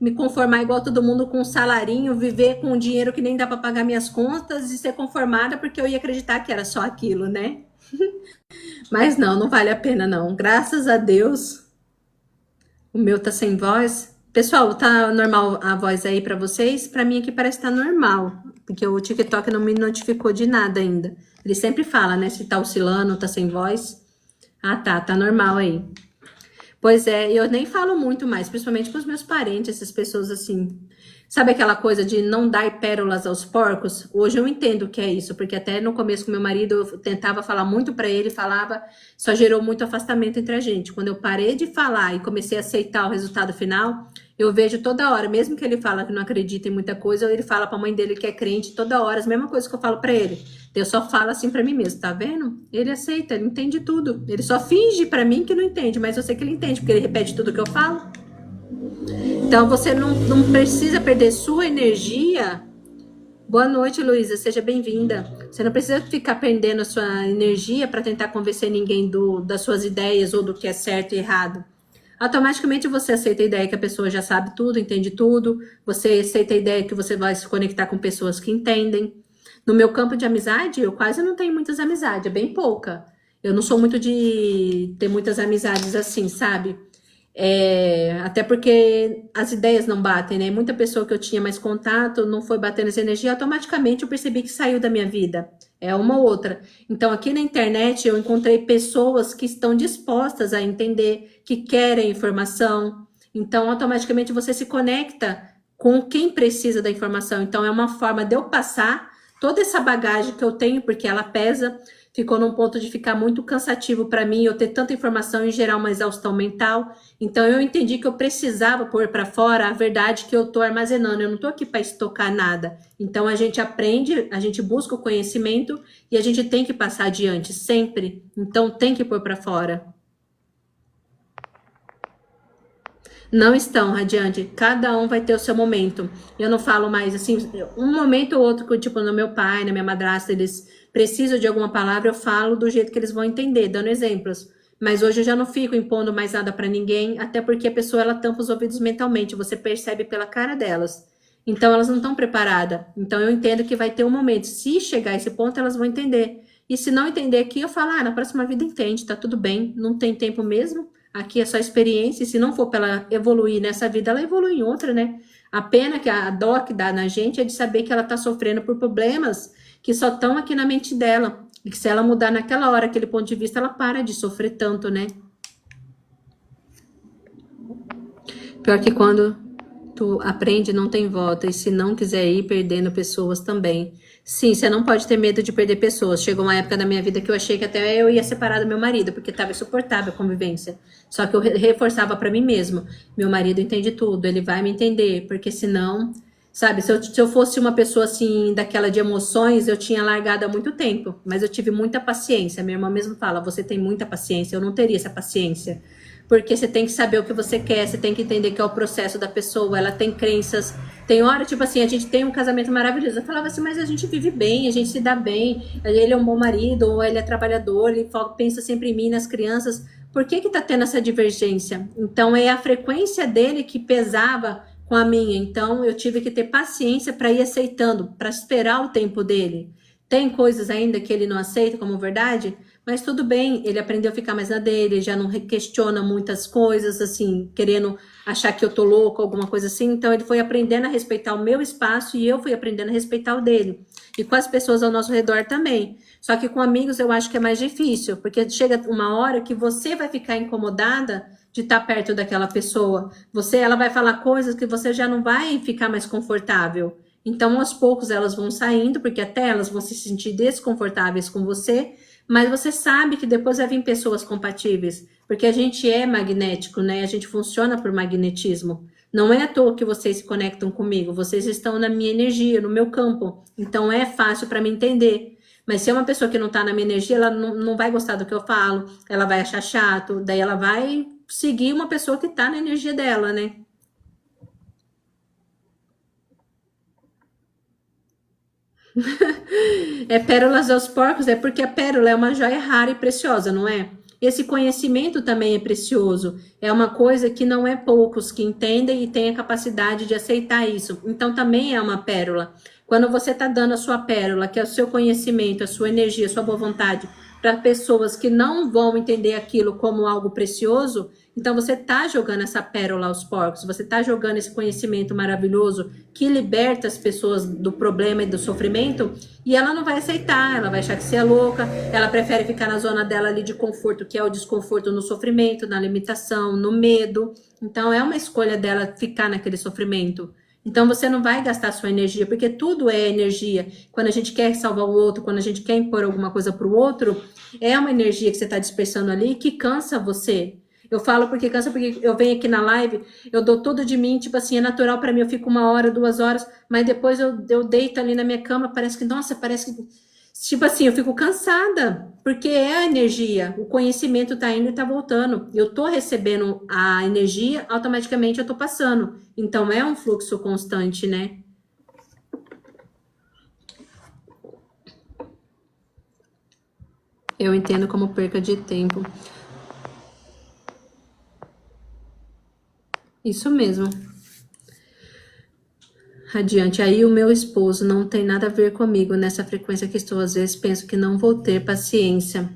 me conformar igual todo mundo com um salarinho, viver com um dinheiro que nem dá para pagar minhas contas e ser conformada porque eu ia acreditar que era só aquilo, né? Mas não vale a pena não. Graças a Deus, o meu tá sem voz. Pessoal, tá normal a voz aí pra vocês? Pra mim aqui parece que tá normal, porque o TikTok não me notificou de nada ainda. Ele sempre fala, né, se tá oscilando, tá sem voz. Ah, tá normal aí. Pois é, eu nem falo muito mais, principalmente com os meus parentes, essas pessoas assim. Sabe aquela coisa de não dar pérolas aos porcos? Hoje eu entendo o que é isso, porque até no começo com meu marido eu tentava falar muito pra ele, falava, só gerou muito afastamento entre a gente. Quando eu parei de falar e comecei a aceitar o resultado final, eu vejo toda hora, mesmo que ele fala que não acredita em muita coisa, ou ele fala pra mãe dele que é crente toda hora, as mesmas coisas que eu falo pra ele. Eu só falo assim pra mim mesmo, tá vendo? Ele aceita, ele entende tudo. Ele só finge pra mim que não entende, mas eu sei que ele entende, porque ele repete tudo que eu falo. Então você não precisa perder sua energia. Boa noite, Luísa, seja bem-vinda. Você não precisa ficar perdendo a sua energia para tentar convencer ninguém das suas ideias ou do que é certo e errado. Automaticamente você aceita a ideia que a pessoa já sabe tudo, entende tudo. Você aceita a ideia que você vai se conectar com pessoas que entendem. No meu campo de amizade, eu quase não tenho muitas amizades, é bem pouca. Eu não sou muito de ter muitas amizades assim, sabe? Até porque as ideias não batem, né? Muita pessoa que eu tinha mais contato não foi batendo essa energia, automaticamente eu percebi que saiu da minha vida. É uma ou outra. Então, aqui na internet eu encontrei pessoas que estão dispostas a entender, que querem informação. Então, automaticamente você se conecta com quem precisa da informação. Então, é uma forma de eu passar toda essa bagagem que eu tenho, porque ela pesa. ficou num ponto de ficar muito cansativo para mim, eu ter tanta informação e gerar uma exaustão mental. Então eu entendi que eu precisava pôr para fora a verdade que eu tô armazenando. Eu não tô aqui para estocar nada. Então a gente aprende, a gente busca o conhecimento e a gente tem que passar adiante sempre. Então tem que pôr para fora. Não estão, Radiante. Cada um vai ter o seu momento. Eu não falo mais assim, um momento ou outro, que tipo, no meu pai, na minha madrasta, eles precisam de alguma palavra, eu falo do jeito que eles vão entender, dando exemplos. Mas hoje eu já não fico impondo mais nada pra ninguém, até porque a pessoa, ela tampa os ouvidos mentalmente, você percebe pela cara delas. Então elas não estão preparadas. Então eu entendo que vai ter um momento. Se chegar a esse ponto, elas vão entender. E se não entender aqui, eu falo, na próxima vida entende, tá tudo bem, não tem tempo mesmo. Aqui é só experiência, e se não for para ela evoluir nessa vida, ela evolui em outra, né? A pena que a dó que dá na gente é de saber que ela tá sofrendo por problemas que só estão aqui na mente dela. E que se ela mudar naquela hora, aquele ponto de vista, ela para de sofrer tanto, né? Pior que quando tu aprende, não tem volta. E se não quiser ir, perdendo pessoas também. Sim, você não pode ter medo de perder pessoas. Chegou uma época da minha vida que eu achei que até eu ia separar do meu marido, porque estava insuportável a convivência. Só que eu reforçava para mim mesmo. Meu marido entende tudo, ele vai me entender, porque senão, sabe, se eu fosse uma pessoa assim, daquela de emoções, eu tinha largado há muito tempo. Mas eu tive muita paciência. Minha irmã mesmo fala, você tem muita paciência. Eu não teria essa paciência. Porque você tem que saber o que você quer, você tem que entender que é o processo da pessoa, ela tem crenças. Tem hora, tipo assim, a gente tem um casamento maravilhoso. Eu falava assim, mas a gente vive bem, a gente se dá bem, ele é um bom marido, ou ele é trabalhador, ele pensa sempre em mim, nas crianças. Por que que tá tendo essa divergência? Então, é a frequência dele que pesava com a minha. Então, eu tive que ter paciência para ir aceitando, para esperar o tempo dele. Tem coisas ainda que ele não aceita como verdade, mas tudo bem, ele aprendeu a ficar mais na dele, já não questiona muitas coisas, assim, querendo achar que eu tô louco, alguma coisa assim. Então ele foi aprendendo a respeitar o meu espaço e eu fui aprendendo a respeitar o dele. E com as pessoas ao nosso redor também. Só que com amigos eu acho que é mais difícil, porque chega uma hora que você vai ficar incomodada de estar perto daquela pessoa. Ela vai falar coisas que você já não vai ficar mais confortável. Então, aos poucos, elas vão saindo, porque até elas vão se sentir desconfortáveis com você, mas você sabe que depois vai vir pessoas compatíveis, porque a gente é magnético, né? A gente funciona por magnetismo. Não é à toa que vocês se conectam comigo, vocês estão na minha energia, no meu campo. Então, é fácil para me entender. Mas se é uma pessoa que não tá na minha energia, ela não vai gostar do que eu falo, ela vai achar chato, daí ela vai seguir uma pessoa que tá na energia dela, né? É pérolas aos porcos, é porque a pérola é uma joia rara e preciosa, não é? Esse conhecimento também é precioso. É uma coisa que não é poucos que entendem e têm a capacidade de aceitar isso. Então também é uma pérola. Quando você está dando a sua pérola, que é o seu conhecimento, a sua energia, a sua boa vontade, para pessoas que não vão entender aquilo como algo precioso, então você está jogando essa pérola aos porcos, você está jogando esse conhecimento maravilhoso que liberta as pessoas do problema e do sofrimento, e ela não vai aceitar, ela vai achar que você é louca, ela prefere ficar na zona dela ali de conforto, que é o desconforto no sofrimento, na limitação, no medo. Então é uma escolha dela ficar naquele sofrimento. Então você não vai gastar sua energia, porque tudo é energia. Quando a gente quer salvar o outro, quando a gente quer impor alguma coisa para o outro, é uma energia que você está dispersando ali que cansa você. Eu falo porque cansa, porque eu venho aqui na live, eu dou tudo de mim, tipo assim, é natural para mim, eu fico 1 hora, 2 horas, mas depois eu deito ali na minha cama, parece que, nossa, parece que, tipo assim, eu fico cansada, porque é a energia, o conhecimento tá indo e tá voltando, eu tô recebendo a energia, automaticamente eu tô passando, então é um fluxo constante, né? Eu entendo como perca de tempo. Isso mesmo. Radiante. Aí o meu esposo não tem nada a ver comigo nessa frequência que estou. Às vezes penso que não vou ter paciência.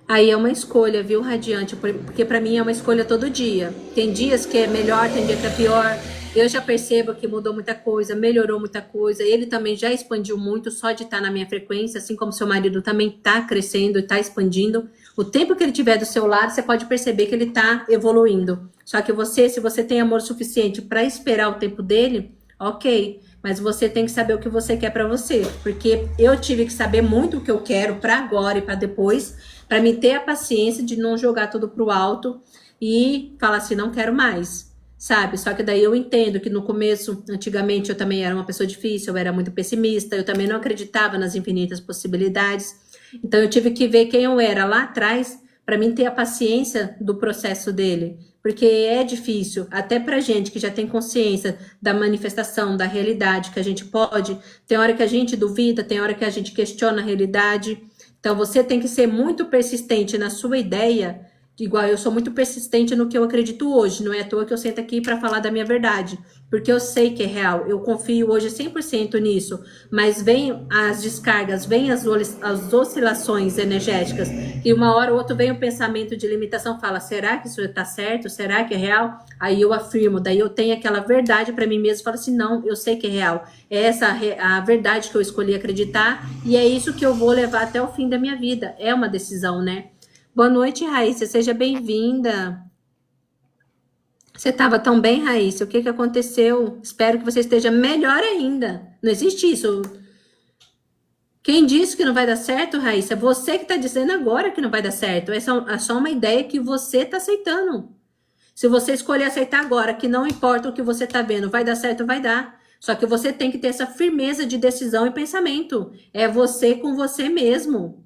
Aí é uma escolha, viu, Radiante? Porque pra mim é uma escolha todo dia. Tem dias que é melhor, tem dia que é pior. Eu já percebo que mudou muita coisa, melhorou muita coisa. Ele também já expandiu muito só de estar na minha frequência, assim como seu marido também tá crescendo e tá expandindo. O tempo que ele tiver do seu lado, você pode perceber que ele tá evoluindo. Só que você, se você tem amor suficiente para esperar o tempo dele, ok. mas você tem que saber o que você quer pra você, porque eu tive que saber muito o que eu quero pra agora e pra depois, pra me ter a paciência de não jogar tudo pro alto e falar assim, não quero mais, sabe? Só que daí eu entendo que no começo, antigamente, eu também era uma pessoa difícil, eu era muito pessimista, eu também não acreditava nas infinitas possibilidades, então eu tive que ver quem eu era lá atrás para mim ter a paciência do processo dele, porque é difícil, até pra gente que já tem consciência da manifestação, da realidade, que a gente pode, tem hora que a gente duvida, tem hora que a gente questiona a realidade, então você tem que ser muito persistente na sua ideia, igual eu sou muito persistente no que eu acredito hoje, não é à toa que eu sento aqui para falar da minha verdade, porque eu sei que é real, eu confio hoje 100% nisso, mas vem as descargas, vem as oscilações energéticas, e uma hora ou outra vem o pensamento de limitação, fala, será que isso está certo? Será que é real? Aí eu afirmo, daí eu tenho aquela verdade para mim mesmo, falo assim, não, eu sei que é real, é essa a verdade que eu escolhi acreditar, e é isso que eu vou levar até o fim da minha vida, é uma decisão, né? Boa noite, Raíssa. Seja bem-vinda. Você estava tão bem, Raíssa? O que que aconteceu? Espero que você esteja melhor ainda. Não existe isso. Quem disse que não vai dar certo, Raíssa? É você que está dizendo agora que não vai dar certo. É só uma ideia que você está aceitando. Se você escolher aceitar agora, que não importa o que você está vendo, vai dar certo, vai dar. Só que você tem que ter essa firmeza de decisão e pensamento. É você com você mesmo.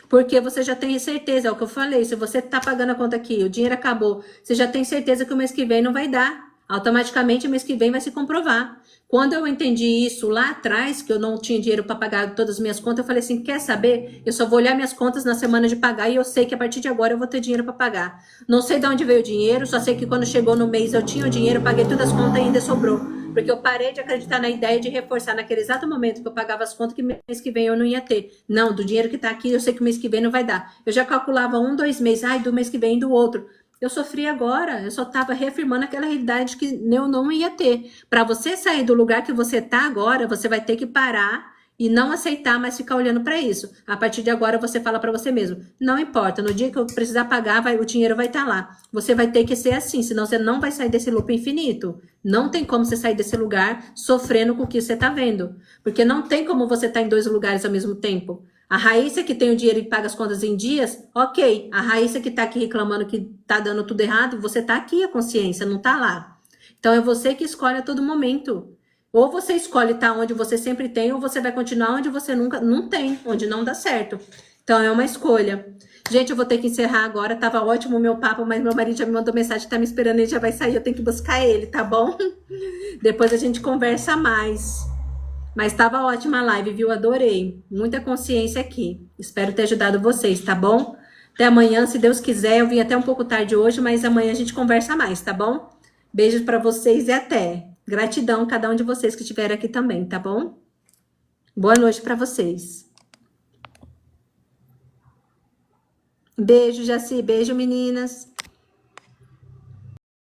Porque você já tem certeza, é o que eu falei, se você tá pagando a conta aqui, o dinheiro acabou, você já tem certeza que o mês que vem não vai dar. Automaticamente o mês que vem vai se comprovar. Quando eu entendi isso lá atrás, que eu não tinha dinheiro para pagar todas as minhas contas, eu falei assim, quer saber? Eu só vou olhar minhas contas na semana de pagar e eu sei que a partir de agora eu vou ter dinheiro para pagar. Não sei de onde veio o dinheiro, só sei que quando chegou no mês eu tinha o dinheiro, paguei todas as contas e ainda sobrou. Porque eu parei de acreditar na ideia de reforçar naquele exato momento que eu pagava as contas que mês que vem eu não ia ter. Não, do dinheiro que tá aqui, eu sei que o mês que vem não vai dar. Eu já calculava 1, 2 meses, ai, do mês que vem e do outro. Eu sofri agora, eu só tava reafirmando aquela realidade que eu não ia ter. Para você sair do lugar que você tá agora, você vai ter que parar e não aceitar mais ficar olhando para isso. A partir de agora você fala para você mesmo, não importa, no dia que eu precisar pagar, o dinheiro vai estar lá. Você vai ter que ser assim, senão você não vai sair desse loop infinito. Não tem como você sair desse lugar sofrendo com o que você tá vendo. Porque não tem como você estar em 2 lugares ao mesmo tempo. A Raíssa que tem o dinheiro e paga as contas em dias, ok. A Raíssa que tá aqui reclamando que tá dando tudo errado, você tá aqui a consciência, não tá lá. Então é você que escolhe a todo momento. Ou você escolhe estar onde você sempre tem, ou você vai continuar onde você nunca não tem, onde não dá certo. Então é uma escolha. Gente, eu vou ter que encerrar agora. Tava ótimo o meu papo, mas meu marido já me mandou mensagem, tá me esperando, ele já vai sair, eu tenho que buscar ele, tá bom? Depois a gente conversa mais. Mas tava ótima a live, viu? Adorei. Muita consciência aqui. Espero ter ajudado vocês, tá bom? Até amanhã, se Deus quiser. Eu vim até um pouco tarde hoje, mas amanhã a gente conversa mais, tá bom? Beijos pra vocês e até. Gratidão a cada um de vocês que estiveram aqui também, tá bom? Boa noite pra vocês. Beijo, Jaci. Beijo, meninas.